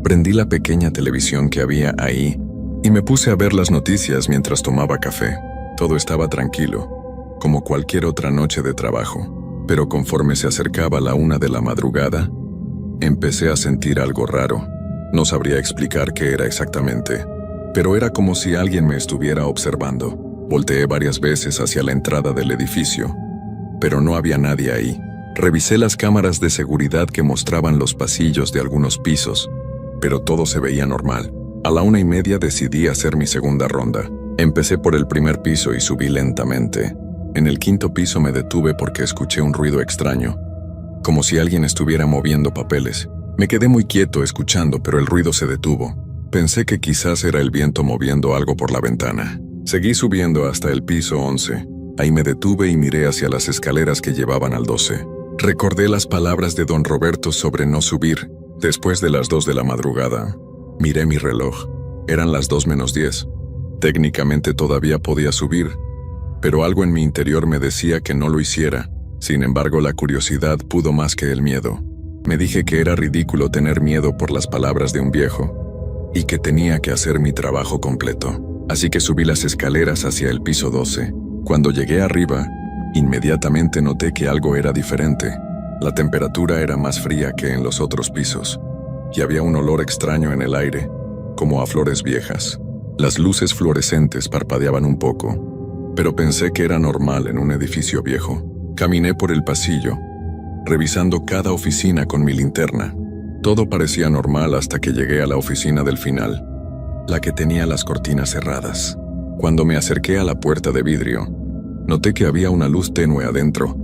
Prendí la pequeña televisión que había ahí y me puse a ver las noticias mientras tomaba café. Todo estaba tranquilo, como cualquier otra noche de trabajo, pero conforme se acercaba la 1 de la madrugada, empecé a sentir algo raro. No sabría explicar qué era exactamente, pero era como si alguien me estuviera observando. Volteé varias veces hacia la entrada del edificio, pero no había nadie ahí. Revisé las cámaras de seguridad que mostraban los pasillos de algunos pisos, pero todo se veía normal. A la 1:30 decidí hacer mi segunda ronda. Empecé por el primer piso y subí lentamente. En el quinto piso me detuve porque escuché un ruido extraño, como si alguien estuviera moviendo papeles. Me quedé muy quieto escuchando, pero el ruido se detuvo. Pensé que quizás era el viento moviendo algo por la ventana. Seguí subiendo hasta el piso 11. Ahí me detuve y miré hacia las escaleras que llevaban al 12. Recordé las palabras de don Roberto sobre no subir después de las 2 de la madrugada. Miré mi reloj. Eran las 2:10. Técnicamente todavía podía subir, pero algo en mi interior me decía que no lo hiciera. Sin embargo, la curiosidad pudo más que el miedo. Me dije que era ridículo tener miedo por las palabras de un viejo y que tenía que hacer mi trabajo completo. Así que subí las escaleras hacia el piso 12. Cuando llegué arriba, inmediatamente noté que algo era diferente. La temperatura era más fría que en los otros pisos, y había un olor extraño en el aire, como a flores viejas. Las luces fluorescentes parpadeaban un poco, pero pensé que era normal en un edificio viejo. Caminé por el pasillo, revisando cada oficina con mi linterna. Todo parecía normal hasta que llegué a la oficina del final, la que tenía las cortinas cerradas. Cuando me acerqué a la puerta de vidrio, noté que había una luz tenue adentro,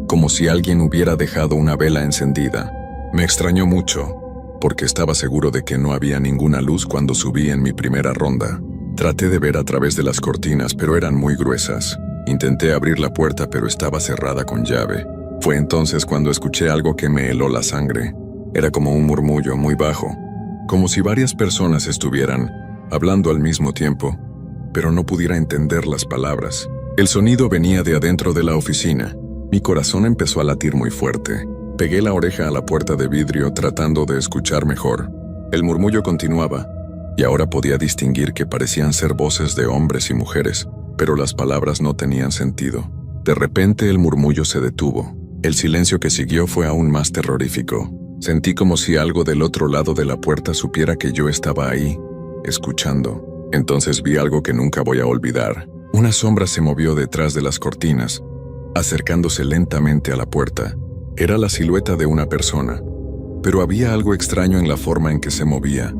como si alguien hubiera dejado una vela encendida. Me extrañó mucho, porque estaba seguro de que no había ninguna luz cuando subí en mi primera ronda. Traté de ver a través de las cortinas, pero eran muy gruesas. Intenté abrir la puerta, pero estaba cerrada con llave. Fue entonces cuando escuché algo que me heló la sangre. Era como un murmullo muy bajo, como si varias personas estuvieran hablando al mismo tiempo, pero no pudiera entender las palabras. El sonido venía de adentro de la oficina. Mi corazón empezó a latir muy fuerte. Pegué la oreja a la puerta de vidrio tratando de escuchar mejor. El murmullo continuaba, y ahora podía distinguir que parecían ser voces de hombres y mujeres, pero las palabras no tenían sentido. De repente el murmullo se detuvo. El silencio que siguió fue aún más terrorífico. Sentí como si algo del otro lado de la puerta supiera que yo estaba ahí, escuchando. Entonces vi algo que nunca voy a olvidar. Una sombra se movió detrás de las cortinas, acercándose lentamente a la puerta. Era la silueta de una persona, pero había algo extraño en la forma en que se movía,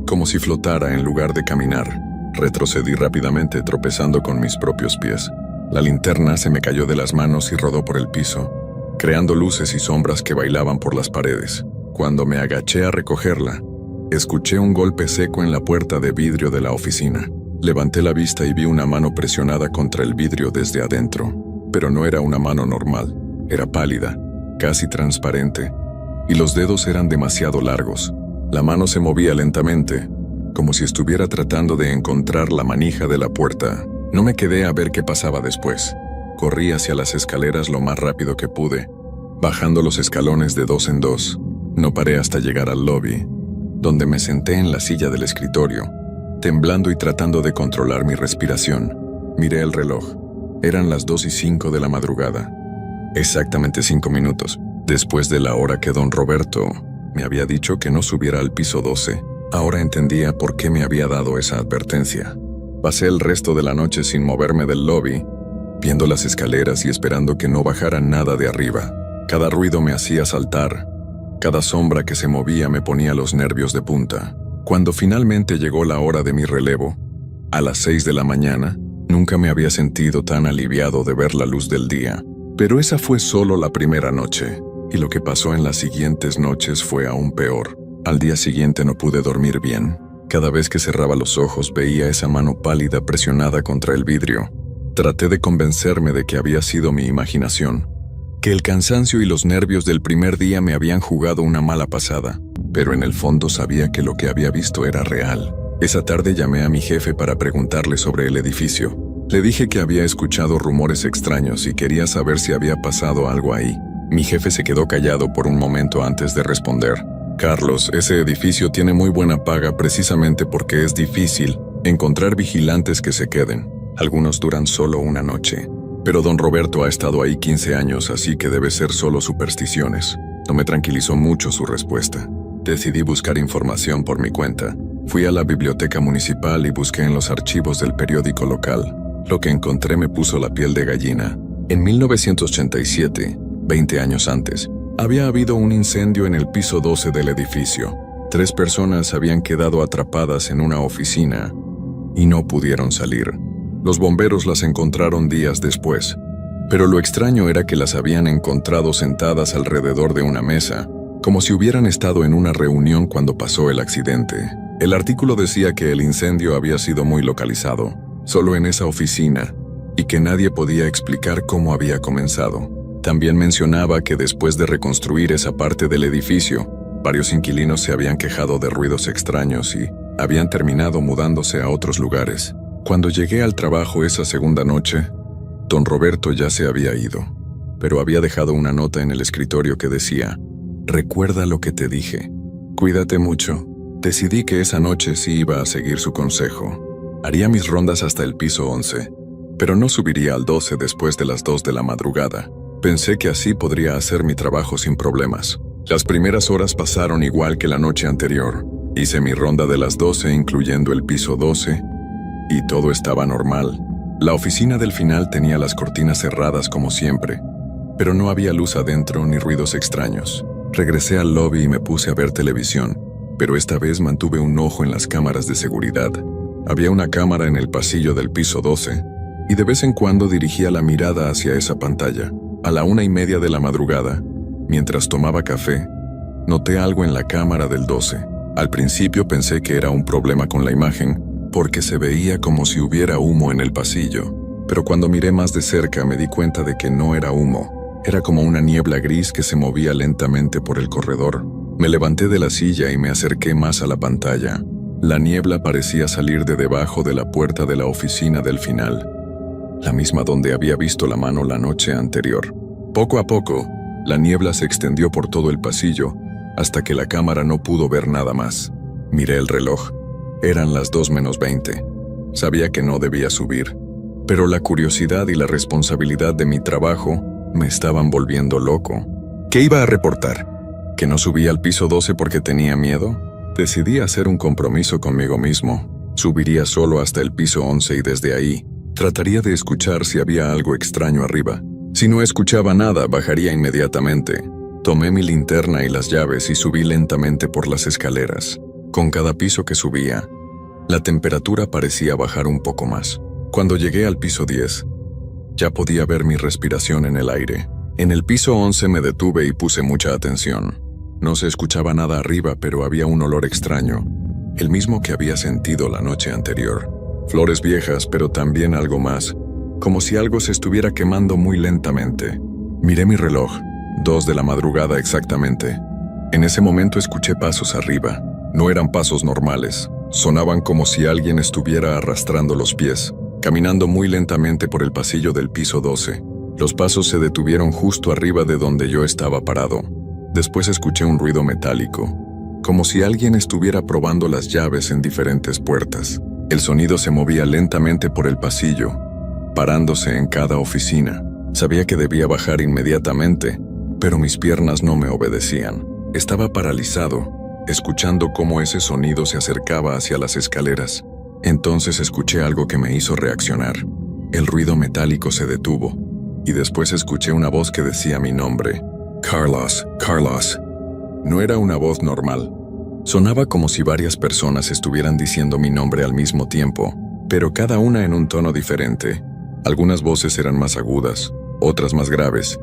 como si flotara en lugar de caminar. Retrocedí rápidamente, tropezando con mis propios pies. La linterna se me cayó de las manos y rodó por el piso, creando luces y sombras que bailaban por las paredes. Cuando me agaché a recogerla, escuché un golpe seco en la puerta de vidrio de la oficina. Levanté la vista y vi una mano presionada contra el vidrio desde adentro, pero no era una mano normal. Era pálida, casi transparente, y los dedos eran demasiado largos. La mano se movía lentamente, como si estuviera tratando de encontrar la manija de la puerta. No me quedé a ver qué pasaba después. Corrí hacia las escaleras lo más rápido que pude, bajando los escalones de 2 en 2. No paré hasta llegar al lobby, donde me senté en la silla del escritorio, temblando y tratando de controlar mi respiración. Miré el reloj. Eran las 2:05 de la madrugada. Exactamente 5 minutos, después de la hora que don Roberto me había dicho que no subiera al piso 12. Ahora entendía por qué me había dado esa advertencia. Pasé el resto de la noche sin moverme del lobby, viendo las escaleras y esperando que no bajara nada de arriba. Cada ruido me hacía saltar. Cada sombra que se movía me ponía los nervios de punta. Cuando finalmente llegó la hora de mi relevo, a las 6 de la mañana, nunca me había sentido tan aliviado de ver la luz del día. Pero esa fue solo la primera noche, y lo que pasó en las siguientes noches fue aún peor. Al día siguiente no pude dormir bien. Cada vez que cerraba los ojos veía esa mano pálida presionada contra el vidrio. Traté de convencerme de que había sido mi imaginación, que el cansancio y los nervios del primer día me habían jugado una mala pasada, pero en el fondo sabía que lo que había visto era real. Esa tarde llamé a mi jefe para preguntarle sobre el edificio. Le dije que había escuchado rumores extraños y quería saber si había pasado algo ahí. Mi jefe se quedó callado por un momento antes de responder. Carlos, ese edificio tiene muy buena paga precisamente porque es difícil encontrar vigilantes que se queden. Algunos duran solo una noche. Pero don Roberto ha estado ahí 15 años, así que debe ser solo supersticiones. No me tranquilizó mucho su respuesta. Decidí buscar información por mi cuenta. Fui a la biblioteca municipal y busqué en los archivos del periódico local. Lo que encontré me puso la piel de gallina. En 1987, 20 años antes, había habido un incendio en el piso 12 del edificio. 3 personas habían quedado atrapadas en una oficina y no pudieron salir. Los bomberos las encontraron días después, pero lo extraño era que las habían encontrado sentadas alrededor de una mesa, como si hubieran estado en una reunión cuando pasó el accidente. El artículo decía que el incendio había sido muy localizado, solo en esa oficina, y que nadie podía explicar cómo había comenzado. También mencionaba que después de reconstruir esa parte del edificio, varios inquilinos se habían quejado de ruidos extraños y habían terminado mudándose a otros lugares. Cuando llegué al trabajo esa segunda noche, don Roberto ya se había ido, pero había dejado una nota en el escritorio que decía: «Recuerda lo que te dije. Cuídate mucho». Decidí que esa noche sí iba a seguir su consejo. Haría mis rondas hasta el piso 11, pero no subiría al 12 después de las 2 de la madrugada. Pensé que así podría hacer mi trabajo sin problemas. Las primeras horas pasaron igual que la noche anterior. Hice mi ronda de las 12, incluyendo el piso 12, y todo estaba normal. La oficina del final tenía las cortinas cerradas como siempre, pero no había luz adentro ni ruidos extraños. Regresé al lobby y me puse a ver televisión, pero esta vez mantuve un ojo en las cámaras de seguridad. Había una cámara en el pasillo del piso 12, y de vez en cuando dirigía la mirada hacia esa pantalla. A la 1:30 de la madrugada, mientras tomaba café, noté algo en la cámara del 12. Al principio pensé que era un problema con la imagen, porque se veía como si hubiera humo en el pasillo, pero cuando miré más de cerca me di cuenta de que no era humo, era como una niebla gris que se movía lentamente por el corredor. Me levanté de la silla y me acerqué más a la pantalla. La niebla parecía salir de debajo de la puerta de la oficina del final, la misma donde había visto la mano la noche anterior. Poco a poco, la niebla se extendió por todo el pasillo, hasta que la cámara no pudo ver nada más. Miré el reloj. Eran las 2:20. Sabía que no debía subir, pero la curiosidad y la responsabilidad de mi trabajo me estaban volviendo loco. ¿Qué iba a reportar? ¿Que no subía al piso 12 porque tenía miedo? Decidí hacer un compromiso conmigo mismo. Subiría solo hasta el piso 11 y desde ahí trataría de escuchar si había algo extraño arriba. Si no escuchaba nada, bajaría inmediatamente. Tomé mi linterna y las llaves y subí lentamente por las escaleras. Con cada piso que subía, la temperatura parecía bajar un poco más. Cuando llegué al piso 10, ya podía ver mi respiración en el aire. En el piso 11 me detuve y puse mucha atención. No se escuchaba nada arriba, pero había un olor extraño, el mismo que había sentido la noche anterior. Flores viejas, pero también algo más, como si algo se estuviera quemando muy lentamente. Miré mi reloj, 2 de la madrugada exactamente. En ese momento escuché pasos arriba. No eran pasos normales, sonaban como si alguien estuviera arrastrando los pies, caminando muy lentamente por el pasillo del piso 12. Los pasos se detuvieron justo arriba de donde yo estaba parado. Después escuché un ruido metálico, como si alguien estuviera probando las llaves en diferentes puertas. El sonido se movía lentamente por el pasillo, parándose en cada oficina. Sabía que debía bajar inmediatamente, pero mis piernas no me obedecían. Estaba paralizado, escuchando cómo ese sonido se acercaba hacia las escaleras. Entonces escuché algo que me hizo reaccionar. El ruido metálico se detuvo, y después escuché una voz que decía mi nombre. Carlos, Carlos. No era una voz normal. Sonaba como si varias personas estuvieran diciendo mi nombre al mismo tiempo, pero cada una en un tono diferente. Algunas voces eran más agudas, otras más graves,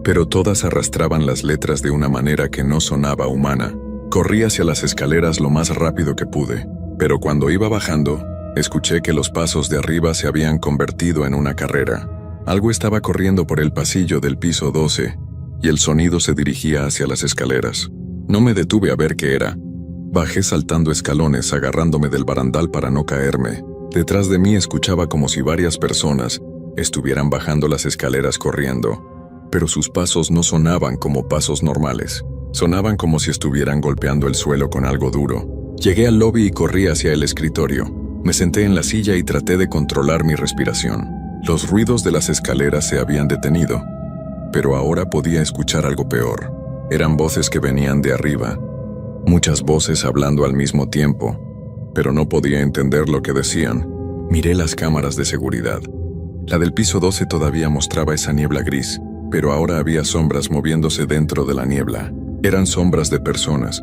pero todas arrastraban las letras de una manera que no sonaba humana. Corrí hacia las escaleras lo más rápido que pude, pero cuando iba bajando, escuché que los pasos de arriba se habían convertido en una carrera. Algo estaba corriendo por el pasillo del piso 12, y el sonido se dirigía hacia las escaleras. No me detuve a ver qué era. Bajé saltando escalones, agarrándome del barandal para no caerme. Detrás de mí escuchaba como si varias personas estuvieran bajando las escaleras corriendo, pero sus pasos no sonaban como pasos normales. Sonaban como si estuvieran golpeando el suelo con algo duro. Llegué al lobby y corrí hacia el escritorio. Me senté en la silla y traté de controlar mi respiración. Los ruidos de las escaleras se habían detenido, pero ahora podía escuchar algo peor. Eran voces que venían de arriba. Muchas voces hablando al mismo tiempo, pero no podía entender lo que decían. Miré las cámaras de seguridad. La del piso 12 todavía mostraba esa niebla gris, pero ahora había sombras moviéndose dentro de la niebla. Eran sombras de personas,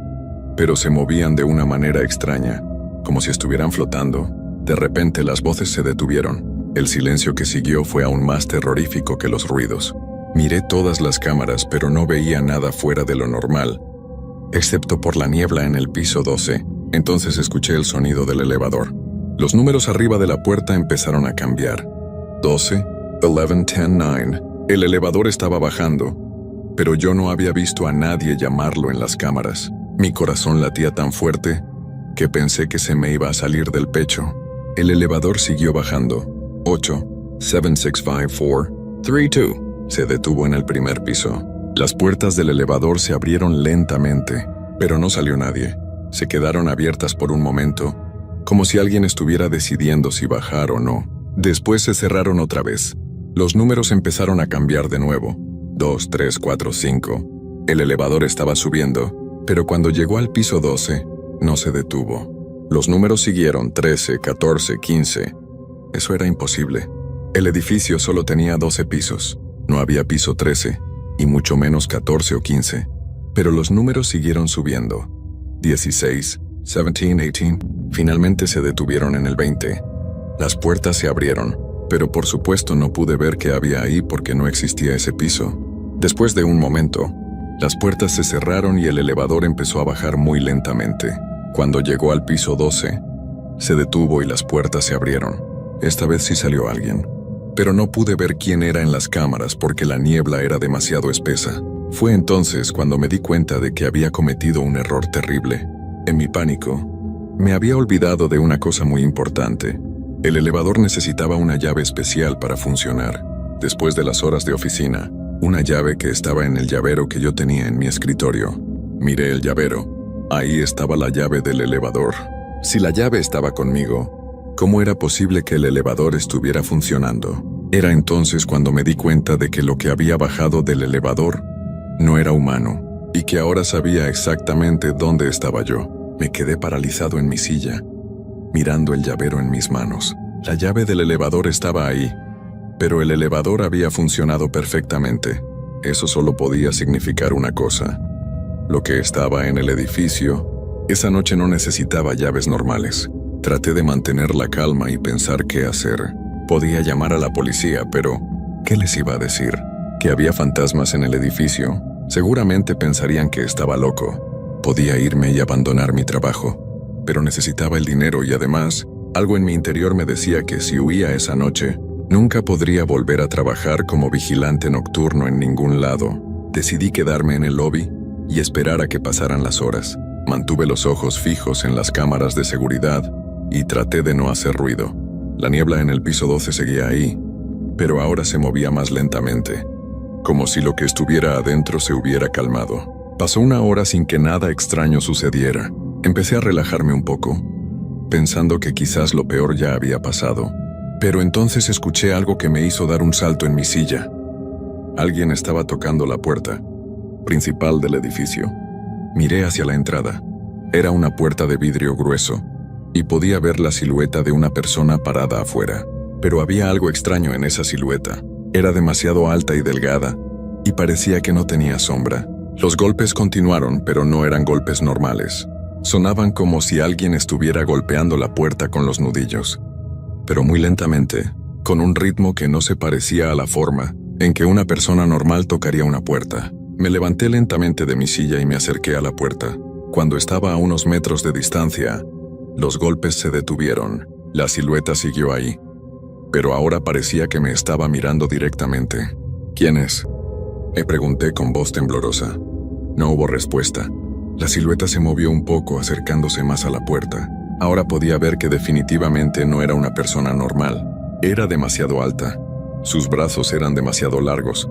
pero se movían de una manera extraña, como si estuvieran flotando. De repente las voces se detuvieron. El silencio que siguió fue aún más terrorífico que los ruidos. Miré todas las cámaras, pero no veía nada fuera de lo normal, excepto por la niebla en el piso 12. Entonces escuché el sonido del elevador. Los números arriba de la puerta empezaron a cambiar. 12, 11, 10, 9. El elevador estaba bajando, pero yo no había visto a nadie llamarlo en las cámaras. Mi corazón latía tan fuerte que pensé que se me iba a salir del pecho. El elevador siguió bajando. 8, 7, 6, 5, 4, 3, 2. Se detuvo en el primer piso. Las puertas del elevador se abrieron lentamente, pero no salió nadie. Se quedaron abiertas por un momento, como si alguien estuviera decidiendo si bajar o no. Después se cerraron otra vez. Los números empezaron a cambiar de nuevo. 2, 3, 4, 5. El elevador estaba subiendo, pero cuando llegó al piso 12, no se detuvo. Los números siguieron 13, 14, 15. Eso era imposible. El edificio solo tenía 12 pisos. No había piso 13, y mucho menos 14 o 15. Pero los números siguieron subiendo. 16, 17, 18. Finalmente se detuvieron en el 20. Las puertas se abrieron, pero por supuesto no pude ver qué había ahí porque no existía ese piso. Después de un momento, las puertas se cerraron y el elevador empezó a bajar muy lentamente. Cuando llegó al piso 12, se detuvo y las puertas se abrieron. Esta vez sí salió alguien, pero no pude ver quién era en las cámaras porque la niebla era demasiado espesa. Fue entonces cuando me di cuenta de que había cometido un error terrible. En mi pánico, me había olvidado de una cosa muy importante. El elevador necesitaba una llave especial para funcionar. Después de las horas de oficina, una llave que estaba en el llavero que yo tenía en mi escritorio. Miré el llavero. Ahí estaba la llave del elevador. Si la llave estaba conmigo, ¿cómo era posible que el elevador estuviera funcionando? Era entonces cuando me di cuenta de que lo que había bajado del elevador no era humano, y que ahora sabía exactamente dónde estaba yo. Me quedé paralizado en mi silla, mirando el llavero en mis manos. La llave del elevador estaba ahí, pero el elevador había funcionado perfectamente. Eso solo podía significar una cosa. Lo que estaba en el edificio, esa noche no necesitaba llaves normales. Traté de mantener la calma y pensar qué hacer. Podía llamar a la policía, pero ¿qué les iba a decir? ¿Que había fantasmas en el edificio? Seguramente pensarían que estaba loco. Podía irme y abandonar mi trabajo, pero necesitaba el dinero y además, algo en mi interior me decía que si huía esa noche, nunca podría volver a trabajar como vigilante nocturno en ningún lado. Decidí quedarme en el lobby y esperar a que pasaran las horas. Mantuve los ojos fijos en las cámaras de seguridad y traté de no hacer ruido. La niebla en el piso 12 seguía ahí, pero ahora se movía más lentamente, como si lo que estuviera adentro se hubiera calmado. Pasó una hora sin que nada extraño sucediera. Empecé a relajarme un poco, pensando que quizás lo peor ya había pasado. Pero entonces escuché algo que me hizo dar un salto en mi silla. Alguien estaba tocando la puerta principal del edificio. Miré hacia la entrada. Era una puerta de vidrio grueso, y podía ver la silueta de una persona parada afuera. Pero había algo extraño en esa silueta. Era demasiado alta y delgada, y parecía que no tenía sombra. Los golpes continuaron, pero no eran golpes normales. Sonaban como si alguien estuviera golpeando la puerta con los nudillos, pero muy lentamente, con un ritmo que no se parecía a la forma en que una persona normal tocaría una puerta. Me levanté lentamente de mi silla y me acerqué a la puerta. Cuando estaba a unos metros de distancia, los golpes se detuvieron. La silueta siguió ahí, pero ahora parecía que me estaba mirando directamente. ¿Quién es?, me pregunté con voz temblorosa. No hubo respuesta. La silueta se movió un poco, acercándose más a la puerta. Ahora podía ver que definitivamente no era una persona normal. Era demasiado alta, sus brazos eran demasiado largos,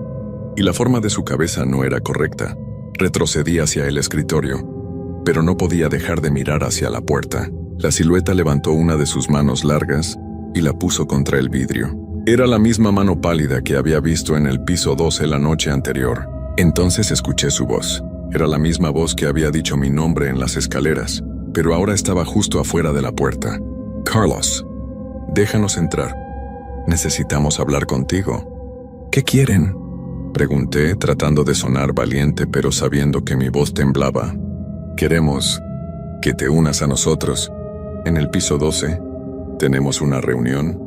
y la forma de su cabeza no era correcta. Retrocedí hacia el escritorio, pero no podía dejar de mirar hacia la puerta. La silueta levantó una de sus manos largas y la puso contra el vidrio. Era la misma mano pálida que había visto en el piso 12 la noche anterior. Entonces escuché su voz. Era la misma voz que había dicho mi nombre en las escaleras, pero ahora estaba justo afuera de la puerta. Carlos, déjanos entrar. Necesitamos hablar contigo. ¿Qué quieren?, Pregunté, tratando de sonar valiente, pero sabiendo que mi voz temblaba. Queremos que te unas a nosotros. En el piso 12, tenemos una reunión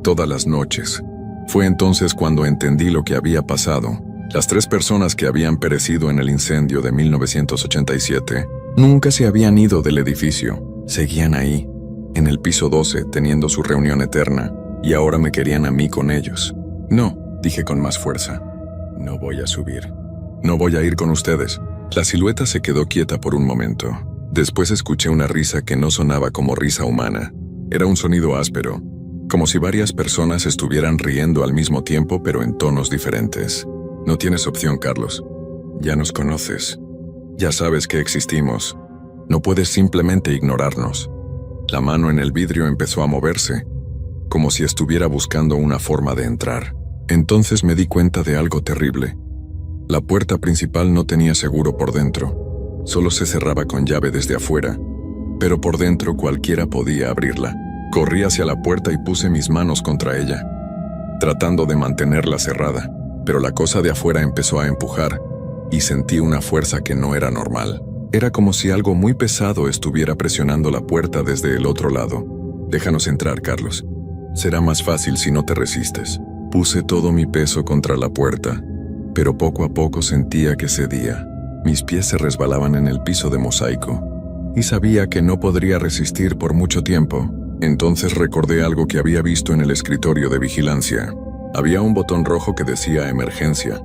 todas las noches. Fue entonces cuando entendí lo que había pasado. Las 3 personas que habían perecido en el incendio de 1987 nunca se habían ido del edificio. Seguían ahí, en el piso 12, teniendo su reunión eterna, y ahora me querían a mí con ellos. No, dije con más fuerza. No voy a subir. No voy a ir con ustedes. La silueta se quedó quieta por un momento. Después escuché una risa que no sonaba como risa humana. Era un sonido áspero, como si varias personas estuvieran riendo al mismo tiempo, pero en tonos diferentes. No tienes opción, Carlos. Ya nos conoces. Ya sabes que existimos. No puedes simplemente ignorarnos. La mano en el vidrio empezó a moverse, como si estuviera buscando una forma de entrar. Entonces me di cuenta de algo terrible. La puerta principal no tenía seguro por dentro. Solo se cerraba con llave desde afuera, pero por dentro cualquiera podía abrirla. Corrí hacia la puerta y puse mis manos contra ella, tratando de mantenerla cerrada, pero la cosa de afuera empezó a empujar y sentí una fuerza que no era normal. Era como si algo muy pesado estuviera presionando la puerta desde el otro lado. Déjanos entrar, Carlos. Será más fácil si no te resistes. Puse todo mi peso contra la puerta, pero poco a poco sentía que cedía. Mis pies se resbalaban en el piso de mosaico, y sabía que no podría resistir por mucho tiempo. Entonces recordé algo que había visto en el escritorio de vigilancia. Había un botón rojo que decía emergencia.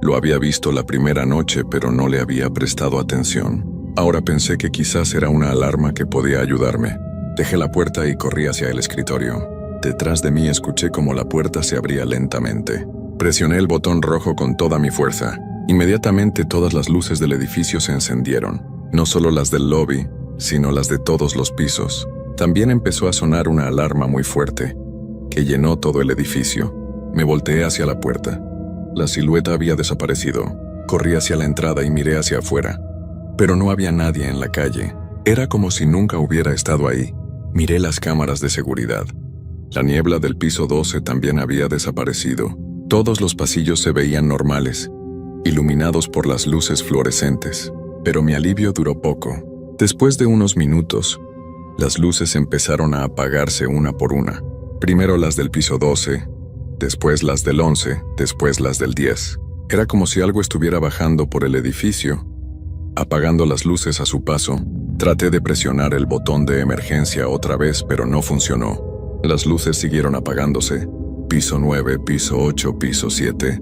Lo había visto la primera noche, pero no le había prestado atención. Ahora pensé que quizás era una alarma que podía ayudarme. Dejé la puerta y corrí hacia el escritorio. Detrás de mí escuché cómo la puerta se abría lentamente. Presioné el botón rojo con toda mi fuerza. Inmediatamente todas las luces del edificio se encendieron. No solo las del lobby, sino las de todos los pisos. También empezó a sonar una alarma muy fuerte, que llenó todo el edificio. Me volteé hacia la puerta. La silueta había desaparecido. Corrí hacia la entrada y miré hacia afuera. Pero no había nadie en la calle. Era como si nunca hubiera estado ahí. Miré las cámaras de seguridad. La niebla del piso 12 también había desaparecido. Todos los pasillos se veían normales, iluminados por las luces fluorescentes. Pero mi alivio duró poco. Después de unos minutos, las luces empezaron a apagarse una por una. Primero las del piso 12, después las del 11, después las del 10. Era como si algo estuviera bajando por el edificio, apagando las luces a su paso. Traté de presionar el botón de emergencia otra vez, pero no funcionó. Las luces siguieron apagándose. Piso 9, piso 8, piso 7.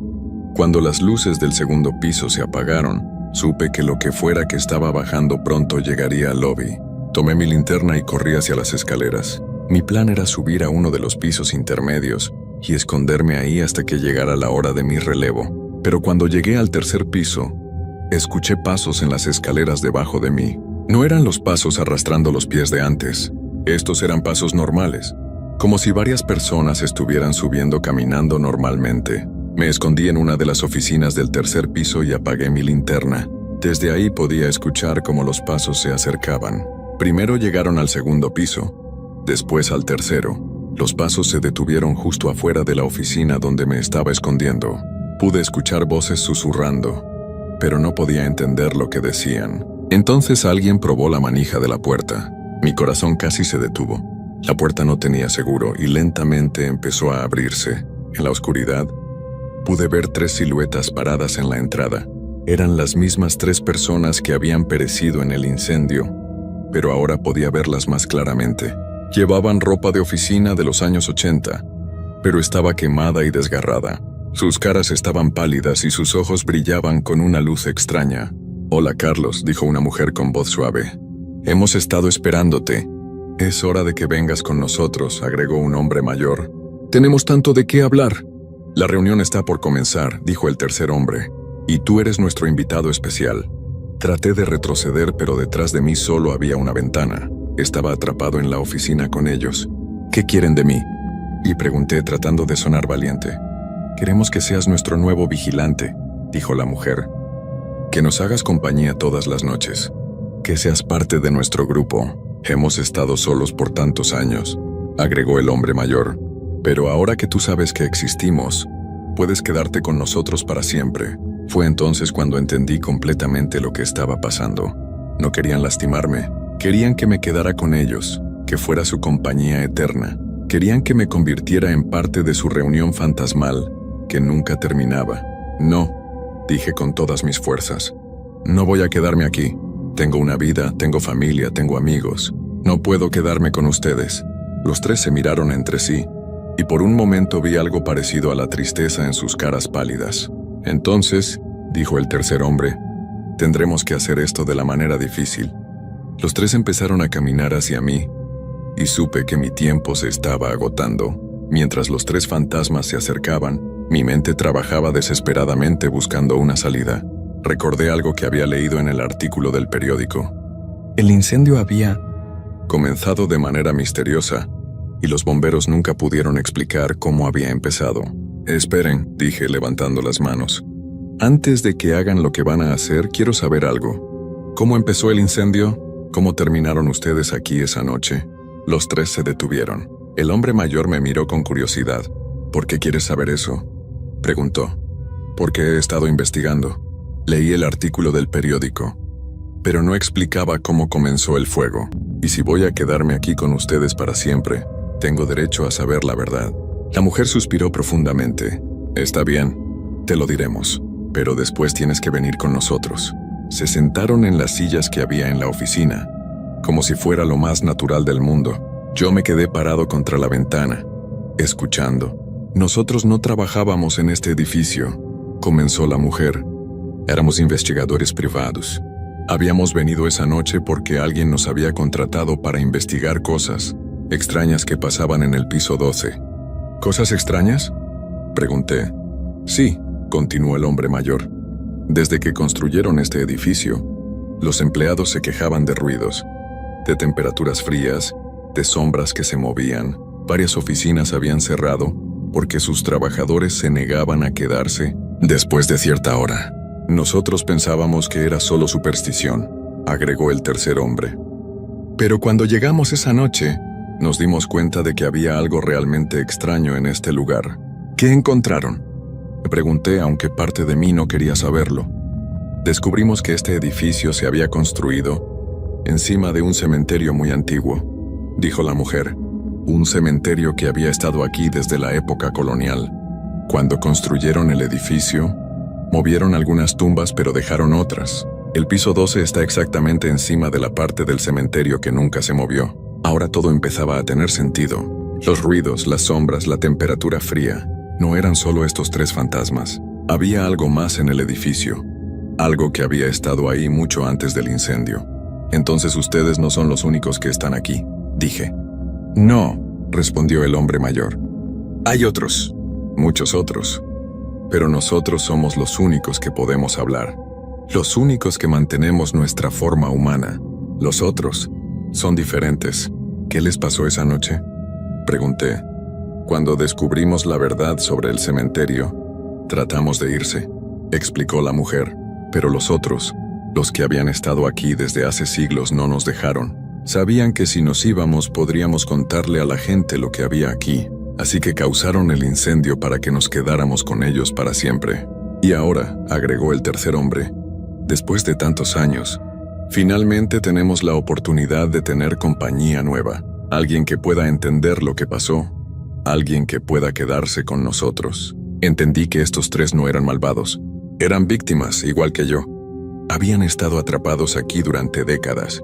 Cuando las luces del segundo piso se apagaron, supe que lo que fuera que estaba bajando pronto llegaría al lobby. Tomé mi linterna y corrí hacia las escaleras. Mi plan era subir a uno de los pisos intermedios y esconderme ahí hasta que llegara la hora de mi relevo. Pero cuando llegué al tercer piso, escuché pasos en las escaleras debajo de mí. No eran los pasos arrastrando los pies de antes. Estos eran pasos normales, como si varias personas estuvieran subiendo caminando normalmente. Me escondí en una de las oficinas del tercer piso y apagué mi linterna. Desde ahí podía escuchar cómo los pasos se acercaban. Primero llegaron al segundo piso, después al tercero. Los pasos se detuvieron justo afuera de la oficina donde me estaba escondiendo. Pude escuchar voces susurrando, pero no podía entender lo que decían. Entonces alguien probó la manija de la puerta. Mi corazón casi se detuvo. La puerta no tenía seguro y lentamente empezó a abrirse. En la oscuridad, pude ver 3 siluetas paradas en la entrada. Eran las mismas 3 personas que habían perecido en el incendio, pero ahora podía verlas más claramente. Llevaban ropa de oficina de los años 80, pero estaba quemada y desgarrada. Sus caras estaban pálidas y sus ojos brillaban con una luz extraña. «Hola, Carlos», dijo una mujer con voz suave. «Hemos estado esperándote». «Es hora de que vengas con nosotros», agregó un hombre mayor. «Tenemos tanto de qué hablar». «La reunión está por comenzar», dijo el tercer hombre. «Y tú eres nuestro invitado especial». Traté de retroceder, pero detrás de mí solo había una ventana. Estaba atrapado en la oficina con ellos. «¿Qué quieren de mí?», y pregunté tratando de sonar valiente. «Queremos que seas nuestro nuevo vigilante», dijo la mujer. «Que nos hagas compañía todas las noches. Que seas parte de nuestro grupo. Hemos estado solos por tantos años», agregó el hombre mayor. «Pero ahora que tú sabes que existimos, puedes quedarte con nosotros para siempre. Fue entonces cuando entendí completamente lo que estaba pasando. No querían lastimarme, querían que me quedara con ellos, que fuera su compañía eterna. Querían que me convirtiera en parte de su reunión fantasmal, que nunca terminaba. No, dije con todas mis fuerzas. No voy a quedarme aquí. Tengo una vida, tengo familia, tengo amigos. No puedo quedarme con ustedes. Los tres se miraron entre sí, y por un momento vi algo parecido a la tristeza en sus caras pálidas. Entonces, dijo el tercer hombre, tendremos que hacer esto de la manera difícil. Los tres empezaron a caminar hacia mí, y supe que mi tiempo se estaba agotando. Mientras los tres fantasmas se acercaban, mi mente trabajaba desesperadamente buscando una salida. Recordé algo que había leído en el artículo del periódico. El incendio había comenzado de manera misteriosa, y los bomberos nunca pudieron explicar cómo había empezado. Esperen, dije levantando las manos. Antes de que hagan lo que van a hacer, quiero saber algo. ¿Cómo empezó el incendio? ¿Cómo terminaron ustedes aquí esa noche? Los tres se detuvieron. El hombre mayor me miró con curiosidad. ¿Por qué quieres saber eso?, preguntó. Porque he estado investigando. Leí el artículo del periódico, pero no explicaba cómo comenzó el fuego. Y si voy a quedarme aquí con ustedes para siempre, tengo derecho a saber la verdad. La mujer suspiró profundamente. Está bien, te lo diremos, pero después tienes que venir con nosotros. Se sentaron en las sillas que había en la oficina, como si fuera lo más natural del mundo. Yo me quedé parado contra la ventana, escuchando. Nosotros no trabajábamos en este edificio, comenzó la mujer. Éramos investigadores privados. Habíamos venido esa noche porque alguien nos había contratado para investigar cosas extrañas que pasaban en el piso 12. ¿Cosas extrañas?, pregunté. Sí, continuó el hombre mayor. Desde que construyeron este edificio, los empleados se quejaban de ruidos, de temperaturas frías, de sombras que se movían. Varias oficinas habían cerrado porque sus trabajadores se negaban a quedarse después de cierta hora. Nosotros pensábamos que era solo superstición, agregó el tercer hombre. Pero cuando llegamos esa noche, nos dimos cuenta de que había algo realmente extraño en este lugar. ¿Qué encontraron?, me pregunté, aunque parte de mí no quería saberlo. Descubrimos que este edificio se había construido encima de un cementerio muy antiguo, dijo la mujer. Un cementerio que había estado aquí desde la época colonial. Cuando construyeron el edificio, movieron algunas tumbas pero dejaron otras. El piso 12 está exactamente encima de la parte del cementerio que nunca se movió. Ahora todo empezaba a tener sentido. Los ruidos, las sombras, la temperatura fría. No eran solo estos tres fantasmas. Había algo más en el edificio. Algo que había estado ahí mucho antes del incendio. Entonces ustedes no son los únicos que están aquí, dije. No, respondió el hombre mayor. Hay otros, muchos otros. Pero nosotros somos los únicos que podemos hablar. Los únicos que mantenemos nuestra forma humana. Los otros son diferentes. ¿Qué les pasó esa noche?, pregunté. Cuando descubrimos la verdad sobre el cementerio, tratamos de irse, explicó la mujer. Pero los otros, los que habían estado aquí desde hace siglos, no nos dejaron. Sabían que si nos íbamos podríamos contarle a la gente lo que había aquí, así que causaron el incendio para que nos quedáramos con ellos para siempre. Y ahora, agregó el tercer hombre, después de tantos años, finalmente tenemos la oportunidad de tener compañía nueva, alguien que pueda entender lo que pasó, alguien que pueda quedarse con nosotros. Entendí que estos tres no eran malvados, eran víctimas igual que yo. Habían estado atrapados aquí durante décadas,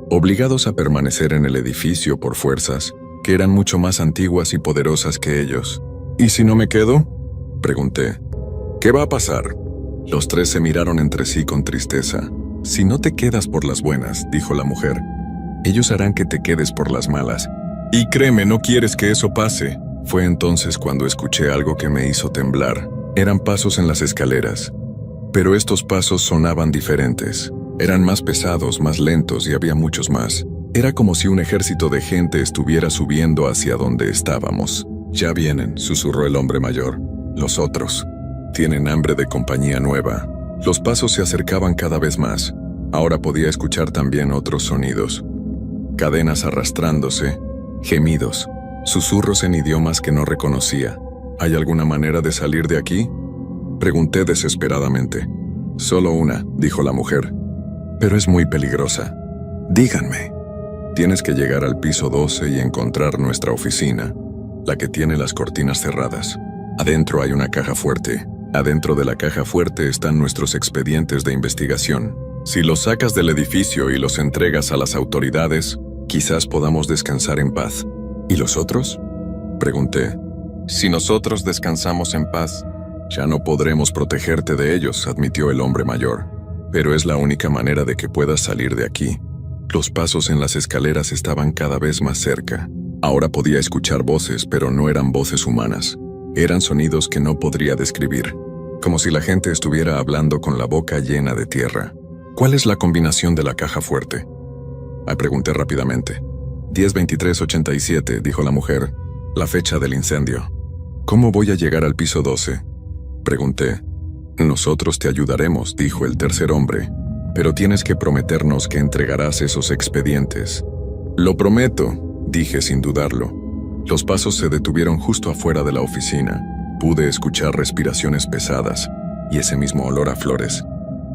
obligados a permanecer en el edificio por fuerzas que eran mucho más antiguas y poderosas que ellos. ¿Y si no me quedo?, pregunté. ¿Qué va a pasar? Los tres se miraron entre sí con tristeza. Si no te quedas por las buenas, dijo la mujer, ellos harán que te quedes por las malas. Y créeme, no quieres que eso pase. Fue entonces cuando escuché algo que me hizo temblar. Eran pasos en las escaleras. Pero estos pasos sonaban diferentes. Eran más pesados, más lentos y había muchos más. Era como si un ejército de gente estuviera subiendo hacia donde estábamos. Ya vienen, susurró el hombre mayor. Los otros tienen hambre de compañía nueva. Los pasos se acercaban cada vez más. Ahora podía escuchar también otros sonidos. Cadenas arrastrándose, gemidos, susurros en idiomas que no reconocía. ¿Hay alguna manera de salir de aquí? Pregunté desesperadamente. Solo una, dijo la mujer. Pero es muy peligrosa. Díganme. Tienes que llegar al piso 12 y encontrar nuestra oficina, la que tiene las cortinas cerradas. Adentro hay una caja fuerte. Adentro de la caja fuerte están nuestros expedientes de investigación. Si los sacas del edificio y los entregas a las autoridades, quizás podamos descansar en paz. ¿Y los otros? Pregunté. Si nosotros descansamos en paz, ya no podremos protegerte de ellos, admitió el hombre mayor. Pero es la única manera de que puedas salir de aquí. Los pasos en las escaleras estaban cada vez más cerca. Ahora podía escuchar voces, pero no eran voces humanas. Eran sonidos que no podría describir, como si la gente estuviera hablando con la boca llena de tierra. ¿Cuál es la combinación de la caja fuerte? Pregunté rápidamente. 102387, dijo la mujer, la fecha del incendio. ¿Cómo voy a llegar al piso 12? Pregunté. Nosotros te ayudaremos, dijo el tercer hombre, pero tienes que prometernos que entregarás esos expedientes. Lo prometo, dije sin dudarlo. Los pasos se detuvieron justo afuera de la oficina. Pude escuchar respiraciones pesadas y ese mismo olor a flores,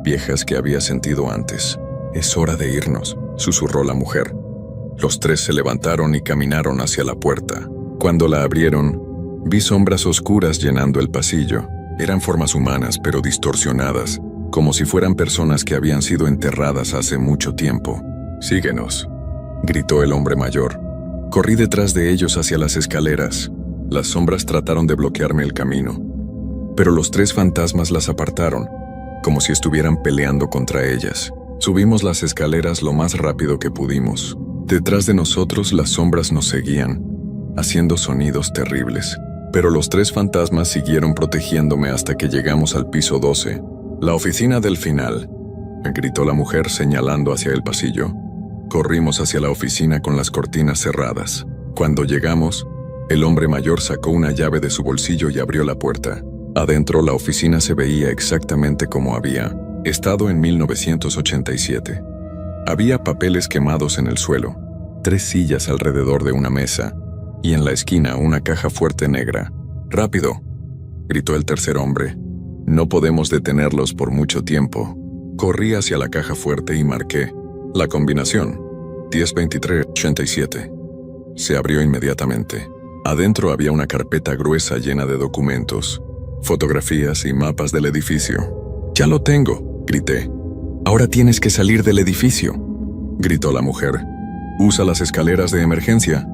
viejas que había sentido antes. Es hora de irnos, susurró la mujer. Los tres se levantaron y caminaron hacia la puerta. Cuando la abrieron, vi sombras oscuras llenando el pasillo. Eran formas humanas, pero distorsionadas, como si fueran personas que habían sido enterradas hace mucho tiempo. «Síguenos», gritó el hombre mayor. Corrí detrás de ellos hacia las escaleras. Las sombras trataron de bloquearme el camino, pero los tres fantasmas las apartaron, como si estuvieran peleando contra ellas. Subimos las escaleras lo más rápido que pudimos. Detrás de nosotros las sombras nos seguían, haciendo sonidos terribles. Pero los tres fantasmas siguieron protegiéndome hasta que llegamos al piso 12. «La oficina del final», gritó la mujer señalando hacia el pasillo. Corrimos hacia la oficina con las cortinas cerradas. Cuando llegamos, el hombre mayor sacó una llave de su bolsillo y abrió la puerta. Adentro la oficina se veía exactamente como había estado en 1987. Había papeles quemados en el suelo, 3 sillas alrededor de una mesa, y en la esquina una caja fuerte negra. «¡Rápido!», gritó el tercer hombre. «No podemos detenerlos por mucho tiempo». Corrí hacia la caja fuerte y marqué la combinación 102387. Se abrió inmediatamente. Adentro había una carpeta gruesa llena de documentos, fotografías y mapas del edificio. «¡Ya lo tengo!», grité. «Ahora tienes que salir del edificio», gritó la mujer. «Usa las escaleras de emergencia».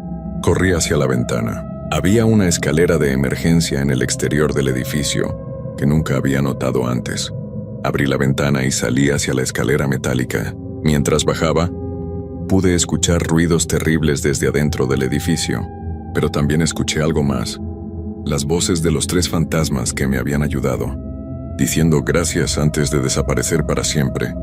Corrí hacia la ventana. Había una escalera de emergencia en el exterior del edificio, que nunca había notado antes. Abrí la ventana y salí hacia la escalera metálica. Mientras bajaba, pude escuchar ruidos terribles desde adentro del edificio, pero también escuché algo más. Las voces de los tres fantasmas que me habían ayudado, diciendo gracias antes de desaparecer para siempre.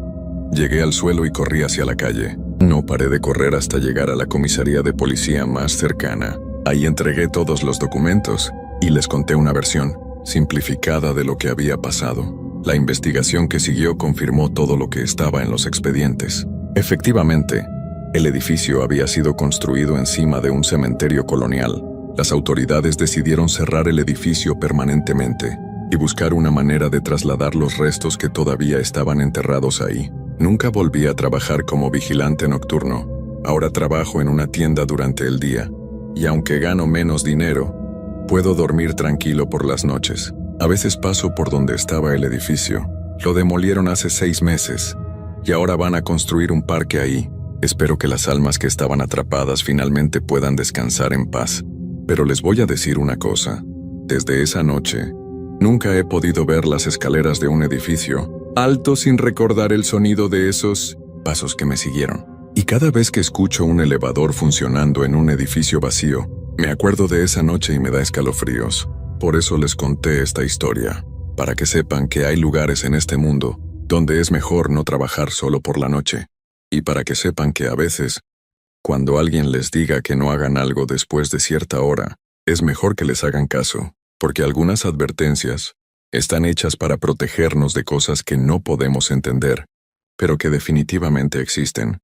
Llegué al suelo y corrí hacia la calle. No paré de correr hasta llegar a la comisaría de policía más cercana. Ahí entregué todos los documentos y les conté una versión simplificada de lo que había pasado. La investigación que siguió confirmó todo lo que estaba en los expedientes. Efectivamente, el edificio había sido construido encima de un cementerio colonial. Las autoridades decidieron cerrar el edificio permanentemente y buscar una manera de trasladar los restos que todavía estaban enterrados ahí. Nunca volví a trabajar como vigilante nocturno. Ahora trabajo en una tienda durante el día, y aunque gano menos dinero, puedo dormir tranquilo por las noches. A veces paso por donde estaba el edificio. Lo demolieron hace 6 meses, y ahora van a construir un parque ahí. Espero que las almas que estaban atrapadas finalmente puedan descansar en paz. Pero les voy a decir una cosa. Desde esa noche, nunca he podido ver las escaleras de un edificio alto sin recordar el sonido de esos pasos que me siguieron. Y cada vez que escucho un elevador funcionando en un edificio vacío, me acuerdo de esa noche y me da escalofríos. Por eso les conté esta historia, para que sepan que hay lugares en este mundo donde es mejor no trabajar solo por la noche, y para que sepan que a veces, cuando alguien les diga que no hagan algo después de cierta hora, es mejor que les hagan caso, porque algunas advertencias están hechas para protegernos de cosas que no podemos entender, pero que definitivamente existen.